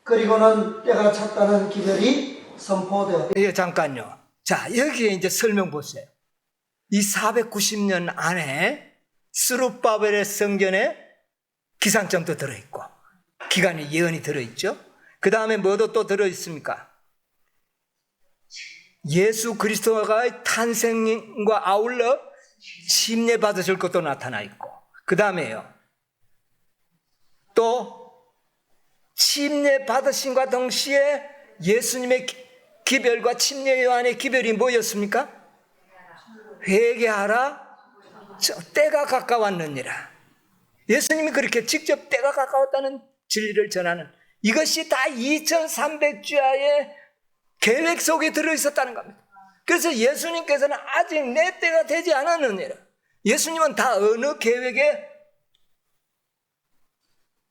그리고는 때가 찼다는 기별이 선포되었다. 예, 잠깐요. 자, 여기에 이제 설명 보세요. 이 490년 안에 스룹바벨의 성전에 기산점도 들어있고 기간의 예언이 들어있죠. 그 다음에 뭐도 또 들어있습니까? 예수 그리스도가 탄생과 아울러 침례 받으실 것도 나타나 있고, 그 다음에요 또 침례 받으심과 동시에 예수님의 기별과 침례 요한의 기별이 뭐였습니까? 회개하라, 때가 가까웠느니라. 예수님이 그렇게 직접 때가 가까웠다는 진리를 전하는, 이것이 다 2300주야의 계획 속에 들어있었다는 겁니다. 그래서 예수님께서는 아직 내 때가 되지 않았느니라. 예수님은 다 어느 계획에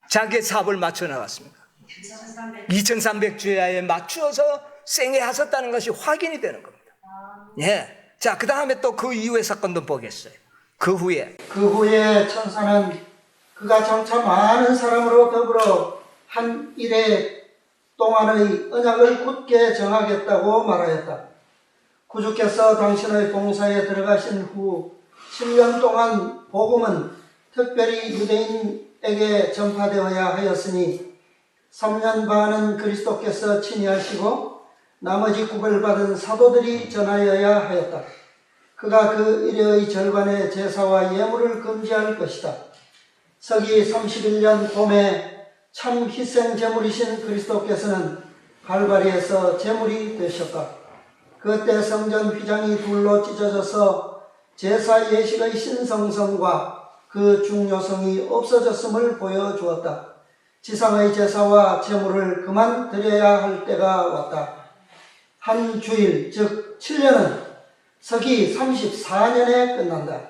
자기의 사업을 맞춰 나갔습니까? 2300주야에 맞추어서 생애하셨다는 것이 확인이 되는 겁니다. 예. 자, 그 다음에 또 그 이후의 사건도 보겠어요. 그 후에 천사는 그가 장차 많은 사람으로 더불어 한 일해 동안의 언약을 굳게 정하겠다고 말하였다. 구주께서 당신의 봉사에 들어가신 후 7년 동안 복음은 특별히 유대인에게 전파되어야 하였으니 3년 반은 그리스도께서 친히 하시고 나머지 구별받은 사도들이 전하여야 하였다. 그가 그 일의 절반의 제사와 예물을 금지할 것이다. 서기 31년 봄에 참 희생 제물이신 그리스도께서는 갈바리에서 제물이 되셨다. 그때 성전 휘장이 둘로 찢어져서 제사 예식의 신성성과 그 중요성이 없어졌음을 보여주었다. 지상의 제사와 제물을 그만 드려야 할 때가 왔다. 한 주일, 즉 7년은 서기 34년에 끝난다.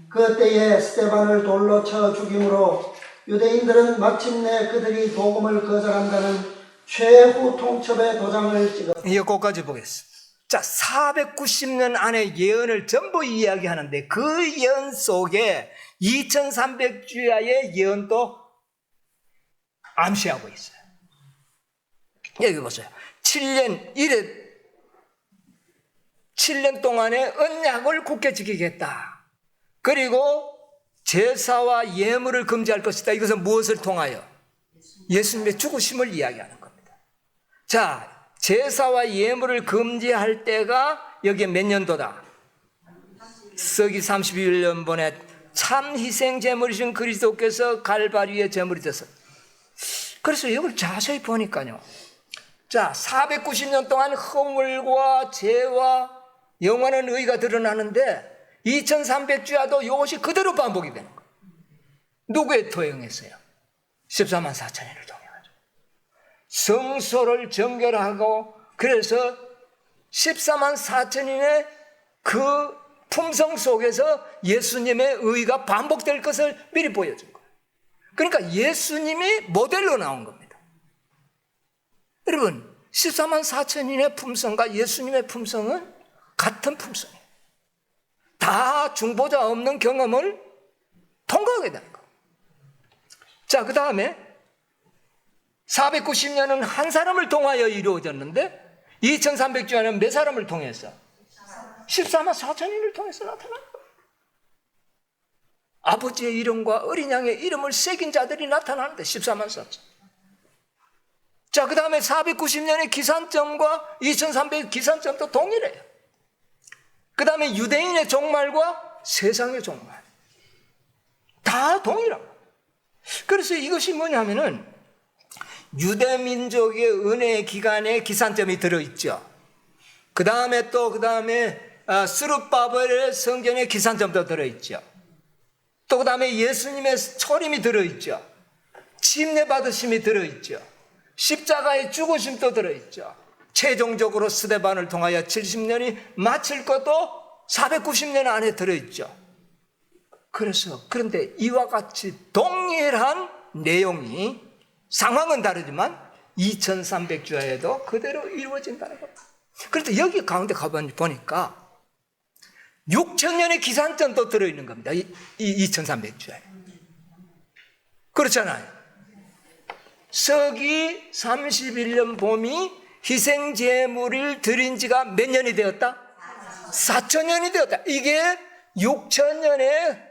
그때에 스데반을 돌로 쳐 죽임으로 유대인들은 마침내 그들이 복음을 거절한다는 최후 통첩의 도장을 찍었다. 이거까지 보겠습니다. 자, 490년 안에 예언을 전부 이야기하는데 그 예언 속에 2300주야의 예언도 암시하고 있어요. 여기 보세요. 7년 동안의 언약을 굳게 지키겠다. 그리고 제사와 예물을 금지할 것이다. 이것은 무엇을 통하여? 예수님의 죽으심을 이야기하는 겁니다. 자, 제사와 예물을 금지할 때가 여기에 몇 년도다? 서기 31년번에 참 희생 제물이신 그리스도께서 갈바리의 제물이 되서. 그래서 이걸 자세히 보니까요. 자, 490년 동안 허물과 죄와 영원한 의가 드러나는데 2300주야도 이것이 그대로 반복이 되는 거예요. 누구에 도용했어요? 14만 4천인을 통해가지고 성소를 정결하고, 그래서 14만 4천인의 그 품성 속에서 예수님의 의가 반복될 것을 미리 보여준 거예요. 그러니까 예수님이 모델로 나온 겁니다. 여러분, 14만 4천인의 품성과 예수님의 품성은 같은 품성이에요. 다 중보자 없는 경험을 통과하게 되는 거예요. 자, 그 다음에 490년은 한 사람을 통하여 이루어졌는데 2300주야는 몇 사람을 통해서? 14만 4천인을 통해서 나타난 거예요. 아버지의 이름과 어린 양의 이름을 새긴 자들이 나타나는데 14만 4천. 자, 그 다음에 490년의 기산점과 2300의 기산점도 동일해요. 그 다음에 유대인의 종말과 세상의 종말 다 동일하고. 그래서 이것이 뭐냐면은 유대민족의 은혜의 기간에 기산점이 들어있죠. 그 다음에 스룹바벨의 성경에 기산점도 들어있죠. 또 그 다음에 예수님의 초림이 들어있죠. 침례받으심이 들어있죠. 십자가의 죽으심도 들어있죠. 최종적으로 스데반을 통하여 70년이 마칠 것도 490년 안에 들어있죠. 그런데 이와 같이 동일한 내용이, 상황은 다르지만 2300주야에도 그대로 이루어진다는 겁니다. 그런데 여기 가운데 가보니까 6000년의 기산점도 들어있는 겁니다. 이 2300주야에. 그렇잖아요. 서기 31년 봄이 희생제물을 드린 지가 몇 년이 되었다? 4000년이 되었다. 이게 6000년의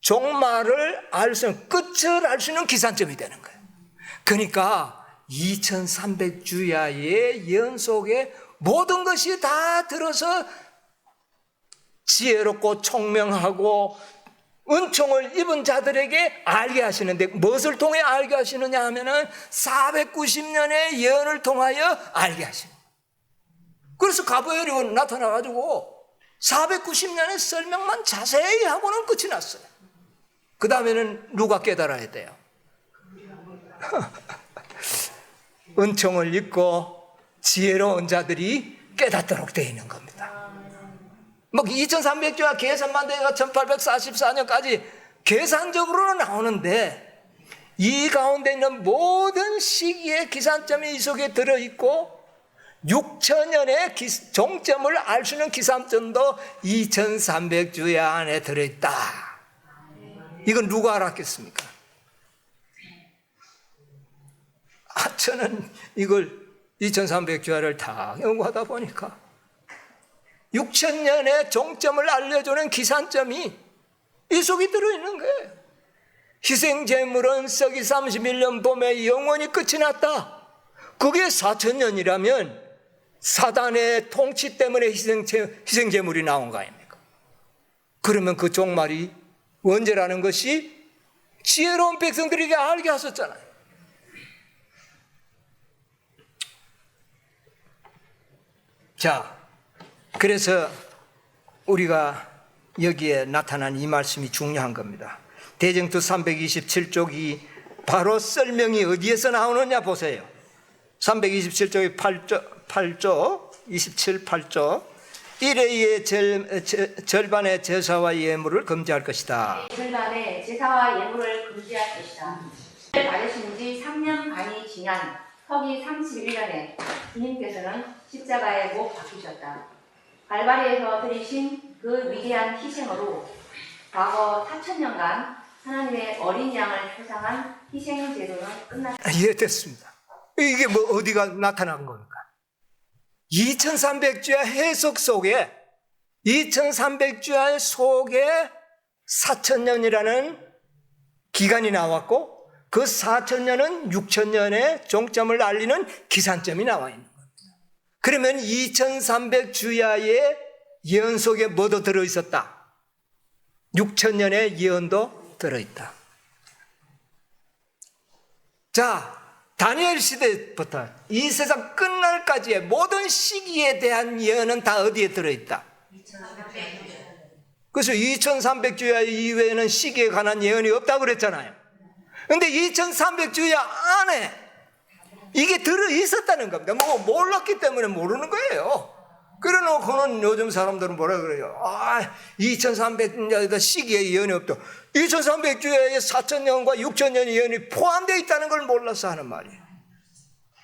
종말을 알 수 있는, 끝을 알 수 있는 기산점이 되는 거예요. 그러니까 2300주야의 예언 속에 모든 것이 다 들어서 지혜롭고 총명하고 은총을 입은 자들에게 알게 하시는데, 무엇을 통해 알게 하시느냐 하면은 490년의 예언을 통하여 알게 하시는 거예요. 그래서 가브리엘이 나타나가지고 490년의 설명만 자세히 하고는 끝이 났어요. 그 다음에는 누가 깨달아야 돼요? 은총을 입고 지혜로운 자들이 깨닫도록 되어 있는 겁니다. 2300주야 계산만 되니까 1844년까지 계산적으로는 나오는데, 이 가운데 있는 모든 시기의 기산점이 이 속에 들어있고 6천년의 종점을 알 수 있는 기산점도 2300주야 안에 들어있다. 이건 누가 알았겠습니까? 저는 이걸 2300주야를 다 연구하다 보니까 6천년의 종점을 알려주는 기산점이 이 속에 들어있는 거예요. 희생제물은 썩이 31년 봄에 영원히 끝이 났다. 그게 4천년이라면 사단의 통치 때문에 희생제물이 나온 거 아닙니까? 그러면 그 종말이 언제라는 것이 지혜로운 백성들에게 알게 하셨잖아요. 자, 그래서 우리가 여기에 나타난 이 말씀이 중요한 겁니다. 대정투 327쪽이 바로 설명이 어디에서 나오느냐 보세요. 327쪽의 8조 27, 8조 1회의 절반의 제사와 예물을 금지할 것이다. 절반의 제사와 예물을 금지할 것이다. 받으신 지 3년 반이 지난 서기 31년에 주님께서는 십자가에 못 박히셨다. 갈바리에서 드리신 그 위대한 희생으로 과거 4천년간 하나님의 어린 양을 표상한 희생 제도는 끝났다. 이해됐습니다. 이게 뭐 어디가 나타난 겁니까? 2300주야 해석 속에 2300주야 속에 4천년이라는 기간이 나왔고 그 4천년은 6천년의 종점을 알리는 기산점이 나와 있는 겁니다. 그러면 2300주야의 예언 속에 뭐도 들어있었다? 6천년의 예언도 들어있다. 자, 다니엘 시대부터 이 세상 끝날까지의 모든 시기에 대한 예언은 다 어디에 들어있다? 그래서 2300주야 이외에는 시기에 관한 예언이 없다고 그랬잖아요. 근데 2300주야 안에 이게 들어있었다는 겁니다. 뭐 몰랐기 때문에 모르는 거예요. 그래놓고는 요즘 사람들은 뭐라 그래요? 2300주야 시기에 예언이 없다. 2300주야에 4천년과 6천년의 예언이 포함되어 있다는 걸 몰라서 하는 말이에요.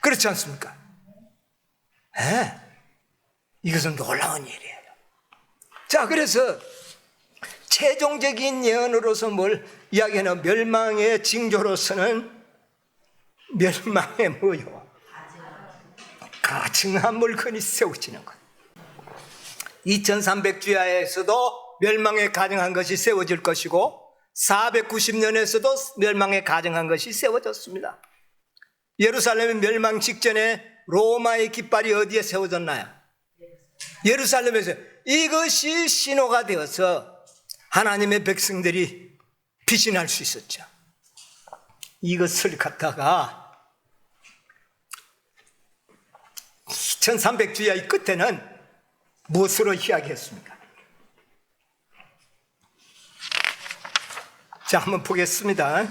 그렇지 않습니까? 이것은 놀라운 일이에요. 자, 그래서 최종적인 예언으로서 뭘 이야기하는 멸망의 징조로서는 멸망의 뭐요? 가증한 물건이 세워지는 것. 2300주야에서도 멸망에 가증한 것이 세워질 것이고 490년에서도 멸망에 가증한 것이 세워졌습니다. 예루살렘의 멸망 직전에 로마의 깃발이 어디에 세워졌나요? 예루살렘에서. 이것이 신호가 되어서 하나님의 백성들이 피신할 수 있었죠. 이것을 갖다가 2300주야의 끝에는 무엇으로 이야기했습니까? 자, 한번 보겠습니다.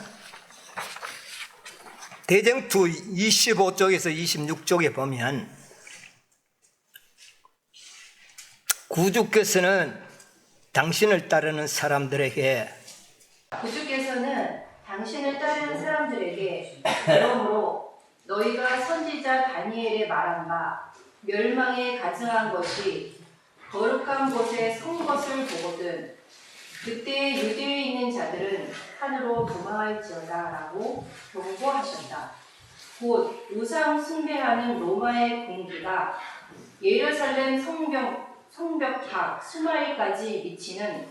대정투 25쪽에서 26쪽에 보면 구주께서는 당신을 따르는 사람들에게 구주께서는 당신을 따르는 사람들에게 그러므로 너희가 선지자 다니엘의 말한 바 멸망에 가증한 것이 거룩한 곳에 선 것을 보거든 그때 유대에 있는 자들은 산으로 도망할지어다 라고 경고하셨다. 곧 우상 숭배하는 로마의 군기가 예루살렘 성벽탑 수마일까지 미치는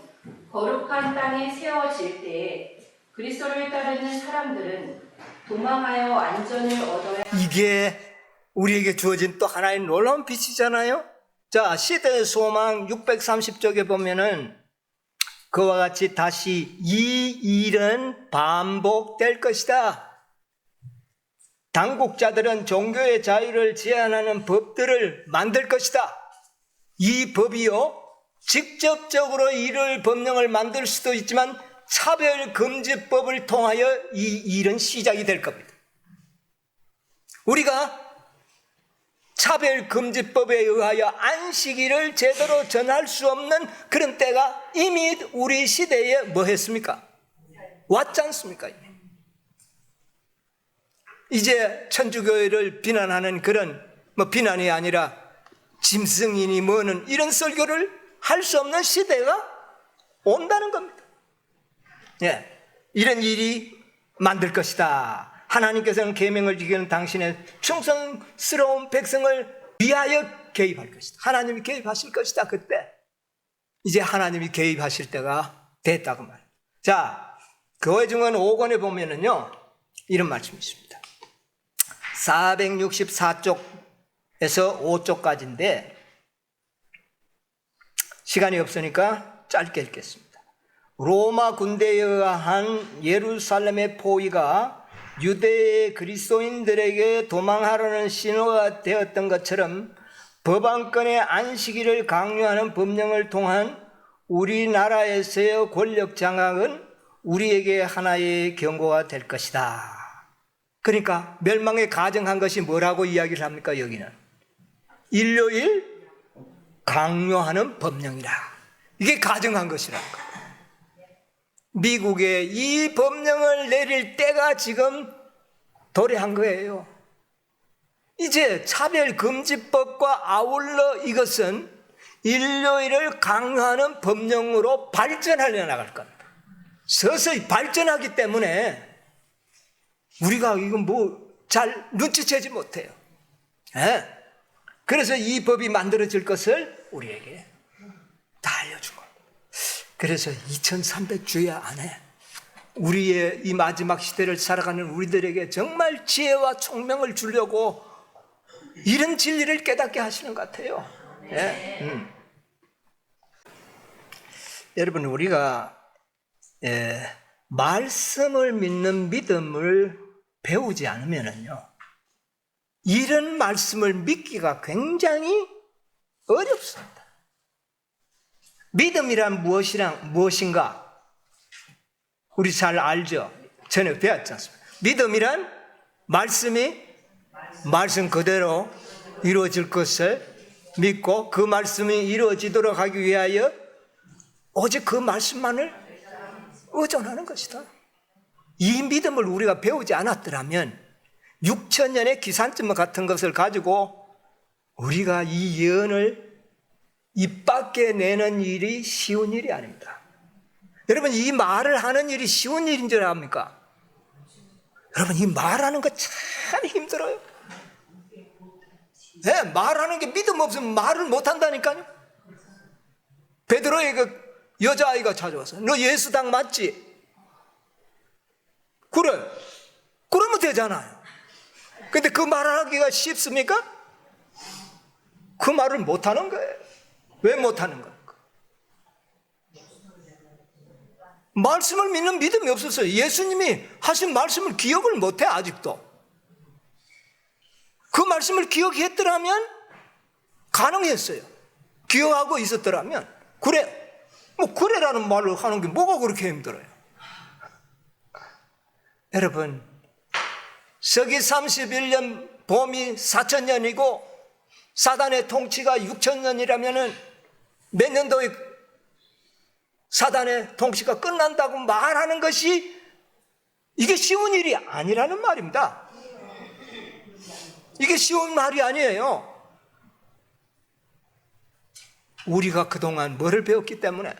거룩한 땅에 세워질 때에 그리스도를 따르는 사람들은 도망하여 안전을 얻어야. 이게 우리에게 주어진 또 하나의 놀라운 빛이잖아요. 자, 시대의 소망 630쪽에 보면은 그와 같이 다시 이 일은 반복될 것이다. 당국자들은 종교의 자유를 제한하는 법들을 만들 것이다. 이 법이요, 직접적으로 이를 법령을 만들 수도 있지만 차별금지법을 통하여 이 일은 시작이 될 겁니다. 우리가 차별금지법에 의하여 안식일을 제대로 전할 수 없는 그런 때가 이미 우리 시대에 뭐 했습니까? 왔지 않습니까? 이제 천주교회를 비난하는 그런 뭐 비난이 아니라 짐승이니 뭐는 이런 설교를 할 수 없는 시대가 온다는 겁니다. 예, 이런 일이 만들 것이다. 하나님께서는 계명을 지키는 당신의 충성스러운 백성을 위하여 개입할 것이다. 하나님이 개입하실 것이다. 그때 이제 하나님이 개입하실 때가 됐다고 말이에요. 자, 교회 증언 5권에 보면은요 이런 말씀이 있습니다. 464쪽에서 5쪽까지인데 시간이 없으니까 짧게 읽겠습니다. 로마 군대에 의한 예루살렘의 포위가 유대의 그리스도인들에게 도망하라는 신호가 되었던 것처럼 법안권의 안식일을 강요하는 법령을 통한 우리나라에서의 권력 장악은 우리에게 하나의 경고가 될 것이다. 그러니까 멸망에 가정한 것이 뭐라고 이야기를 합니까? 여기는 일요일 강요하는 법령이라. 이게 가정한 것이라니까. 미국에 이 법령을 내릴 때가 지금 도래한 거예요. 이제 차별금지법과 아울러 이것은 일요일을 강요하는 법령으로 발전하려 나갈 겁니다. 서서히 발전하기 때문에 우리가 이건 뭐 잘 눈치채지 못해요. 예? 그래서 이 법이 만들어질 것을 우리에게 다 알려준 겁니다. 그래서 2300주야 안에 우리의 이 마지막 시대를 살아가는 우리들에게 정말 지혜와 총명을 주려고 이런 진리를 깨닫게 하시는 것 같아요. 예? 여러분, 우리가 말씀을 믿는 믿음을 배우지 않으면요 이런 말씀을 믿기가 굉장히 어렵습니다. 믿음이란 무엇인가? 우리 잘 알죠? 전에 배웠지 않습니까? 믿음이란 말씀 그대로 이루어질 것을 믿고 그 말씀이 이루어지도록 하기 위하여 오직 그 말씀만을 의존하는 것이다. 이 믿음을 우리가 배우지 않았더라면 6,000년의 기산점 같은 것을 가지고 우리가 이 예언을 입 밖에 내는 일이 쉬운 일이 아닙니다. 여러분, 이 말을 하는 일이 쉬운 일인 줄 압니까? 여러분, 이 말하는 거 참 힘들어요. 네, 말하는 게 믿음 없으면 말을 못한다니까요. 베드로의 그 여자아이가 찾아와서 너 예수당 맞지? 그래, 그러면 되잖아요. 근데 그 말하기가 쉽습니까? 그 말을 못하는 거예요. 왜 못하는 겁니까? 말씀을 믿는 믿음이 없었어요. 예수님이 하신 말씀을 기억을 못해 아직도. 그 말씀을 기억했더라면 가능했어요. 기억하고 있었더라면. 그래, 뭐 그래라는 말을 하는 게 뭐가 그렇게 힘들어요? 여러분, 서기 31년 봄이 4,000년이고 사단의 통치가 6,000년이라면은 몇 년도에 사단의 통치가 끝난다고 말하는 것이 이게 쉬운 일이 아니라는 말입니다. 이게 쉬운 말이 아니에요. 우리가 그동안 뭐를 배웠기 때문에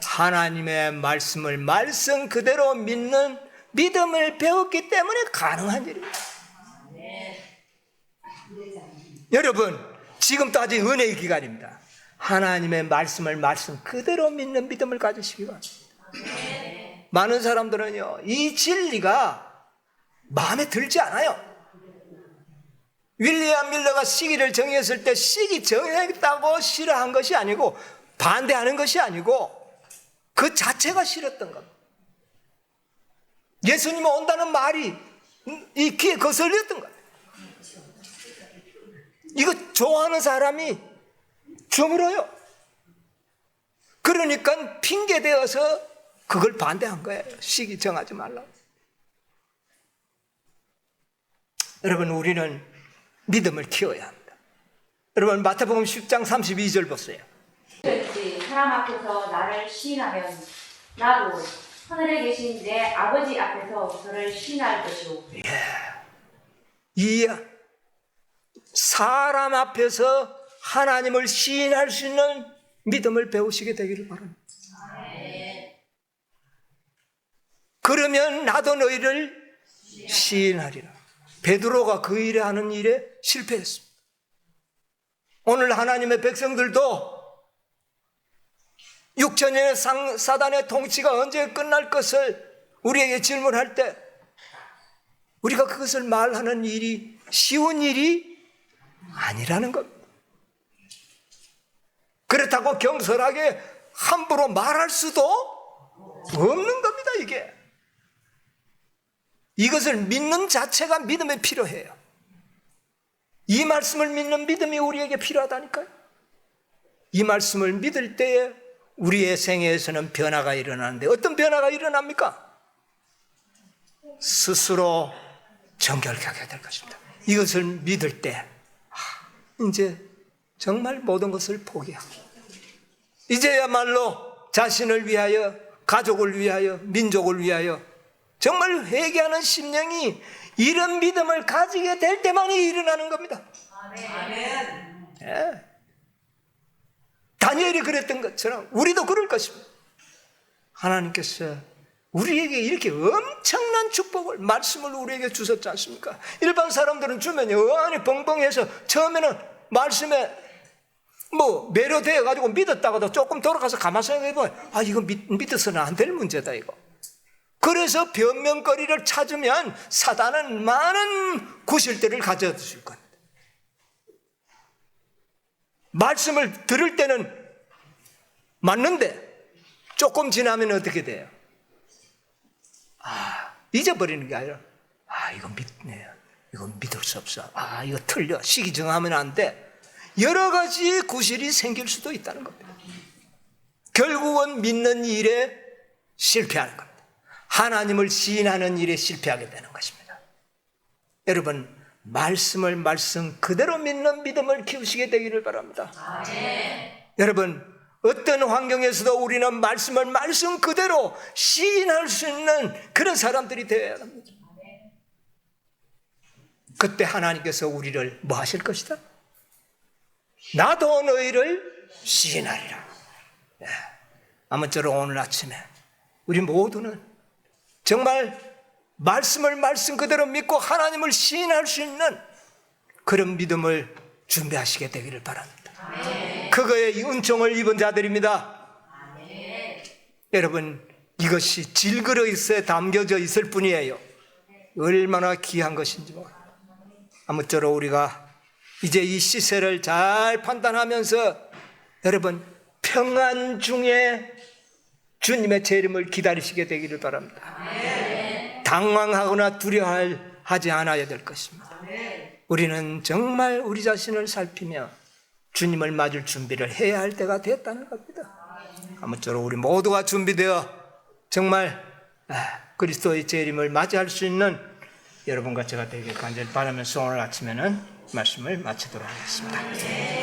하나님의 말씀을 말씀 그대로 믿는 믿음을 배웠기 때문에 가능한 일입니다. 여러분, 지금도 아직 은혜의 기간입니다. 하나님의 말씀을 말씀 그대로 믿는 믿음을 가지시기 바랍니다. 많은 사람들은요 이 진리가 마음에 들지 않아요. 윌리엄 밀러가 시기를 정했을 때 시기 정했다고 싫어한 것이 아니고 반대하는 것이 아니고 그 자체가 싫었던 겁니다. 예수님이 온다는 말이 이 귀에 거슬렸던 거예요. 이거 좋아하는 사람이 드물어요. 그러니까 핑계대어서 그걸 반대한 거예요. 시기 정하지 말라고. 여러분, 우리는 믿음을 키워야 합니다. 여러분, 마태복음 10장 32절 보세요. 사람 앞에서 나를 시인하면 나도 하늘에 계신 내 아버지 앞에서 저를 시인할 것이오. 사람 앞에서 하나님을 시인할 수 있는 믿음을 배우시게 되기를 바랍니다. 그러면 나도 너희를 시인하리라. 베드로가 그 일에 하는 일에 실패했습니다. 오늘 하나님의 백성들도 6천년의 사단의 통치가 언제 끝날 것을 우리에게 질문할 때 우리가 그것을 말하는 일이 쉬운 일이 아니라는 것. 그렇다고 경솔하게 함부로 말할 수도 없는 겁니다, 이게. 이것을 믿는 자체가 믿음에 필요해요. 이 말씀을 믿는 믿음이 우리에게 필요하다니까요. 이 말씀을 믿을 때에 우리의 생애에서는 변화가 일어나는데 어떤 변화가 일어납니까? 스스로 정결케 하게 될 것입니다. 이것을 믿을 때 이제 정말 모든 것을 포기하고 이제야말로 자신을 위하여, 가족을 위하여, 민족을 위하여 정말 회개하는 심령이 이런 믿음을 가지게 될 때만이 일어나는 겁니다. 아멘. 예. 다니엘이 그랬던 것처럼 우리도 그럴 것입니다. 하나님께서 우리에게 이렇게 엄청난 축복을, 말씀을 우리에게 주셨지 않습니까? 일반 사람들은 주면 여한이 벙벙해서 처음에는 말씀에 매료되어 가지고 믿었다가도 조금 돌아가서 가만히 생각해보면 이거 믿어서는 안 될 문제다 이거. 그래서 변명거리를 찾으면 사단은 많은 구실대를 가져줄 겁니다. 말씀을 들을 때는 맞는데 조금 지나면 어떻게 돼요? 잊어버리는 게 아니라 이건 믿을 수 없어. 이거 틀려. 시기 정하면 안 돼. 여러 가지 구실이 생길 수도 있다는 겁니다. 결국은 믿는 일에 실패하는 겁니다. 하나님을 시인하는 일에 실패하게 되는 것입니다. 여러분, 말씀을 말씀 그대로 믿는 믿음을 키우시게 되기를 바랍니다. 여러분, 어떤 환경에서도 우리는 말씀을 말씀 그대로 시인할 수 있는 그런 사람들이 되어야 합니다. 그때 하나님께서 우리를 뭐 하실 것이다? 나도 너희를 시인하리라. 아무쪼록 오늘 아침에 우리 모두는 정말 말씀을 말씀 그대로 믿고 하나님을 시인할 수 있는 그런 믿음을 준비하시게 되기를 바랍니다. 그거의 은총을 입은 자들입니다. 여러분, 이것이 질그릇에 담겨져 있을 뿐이에요. 얼마나 귀한 것인지 아무쪼록 우리가 이제 이 시세를 잘 판단하면서 여러분 평안 중에 주님의 재림을 기다리시게 되기를 바랍니다. 당황하거나 두려워하지 않아야 될 것입니다. 우리는 정말 우리 자신을 살피며 주님을 맞을 준비를 해야 할 때가 됐다는 겁니다. 아무쪼록 우리 모두가 준비되어 정말 그리스도의 재림을 맞이할 수 있는 여러분과 제가 되길 간절히 바라면서 오늘 아침에는 말씀을 마치도록 하겠습니다.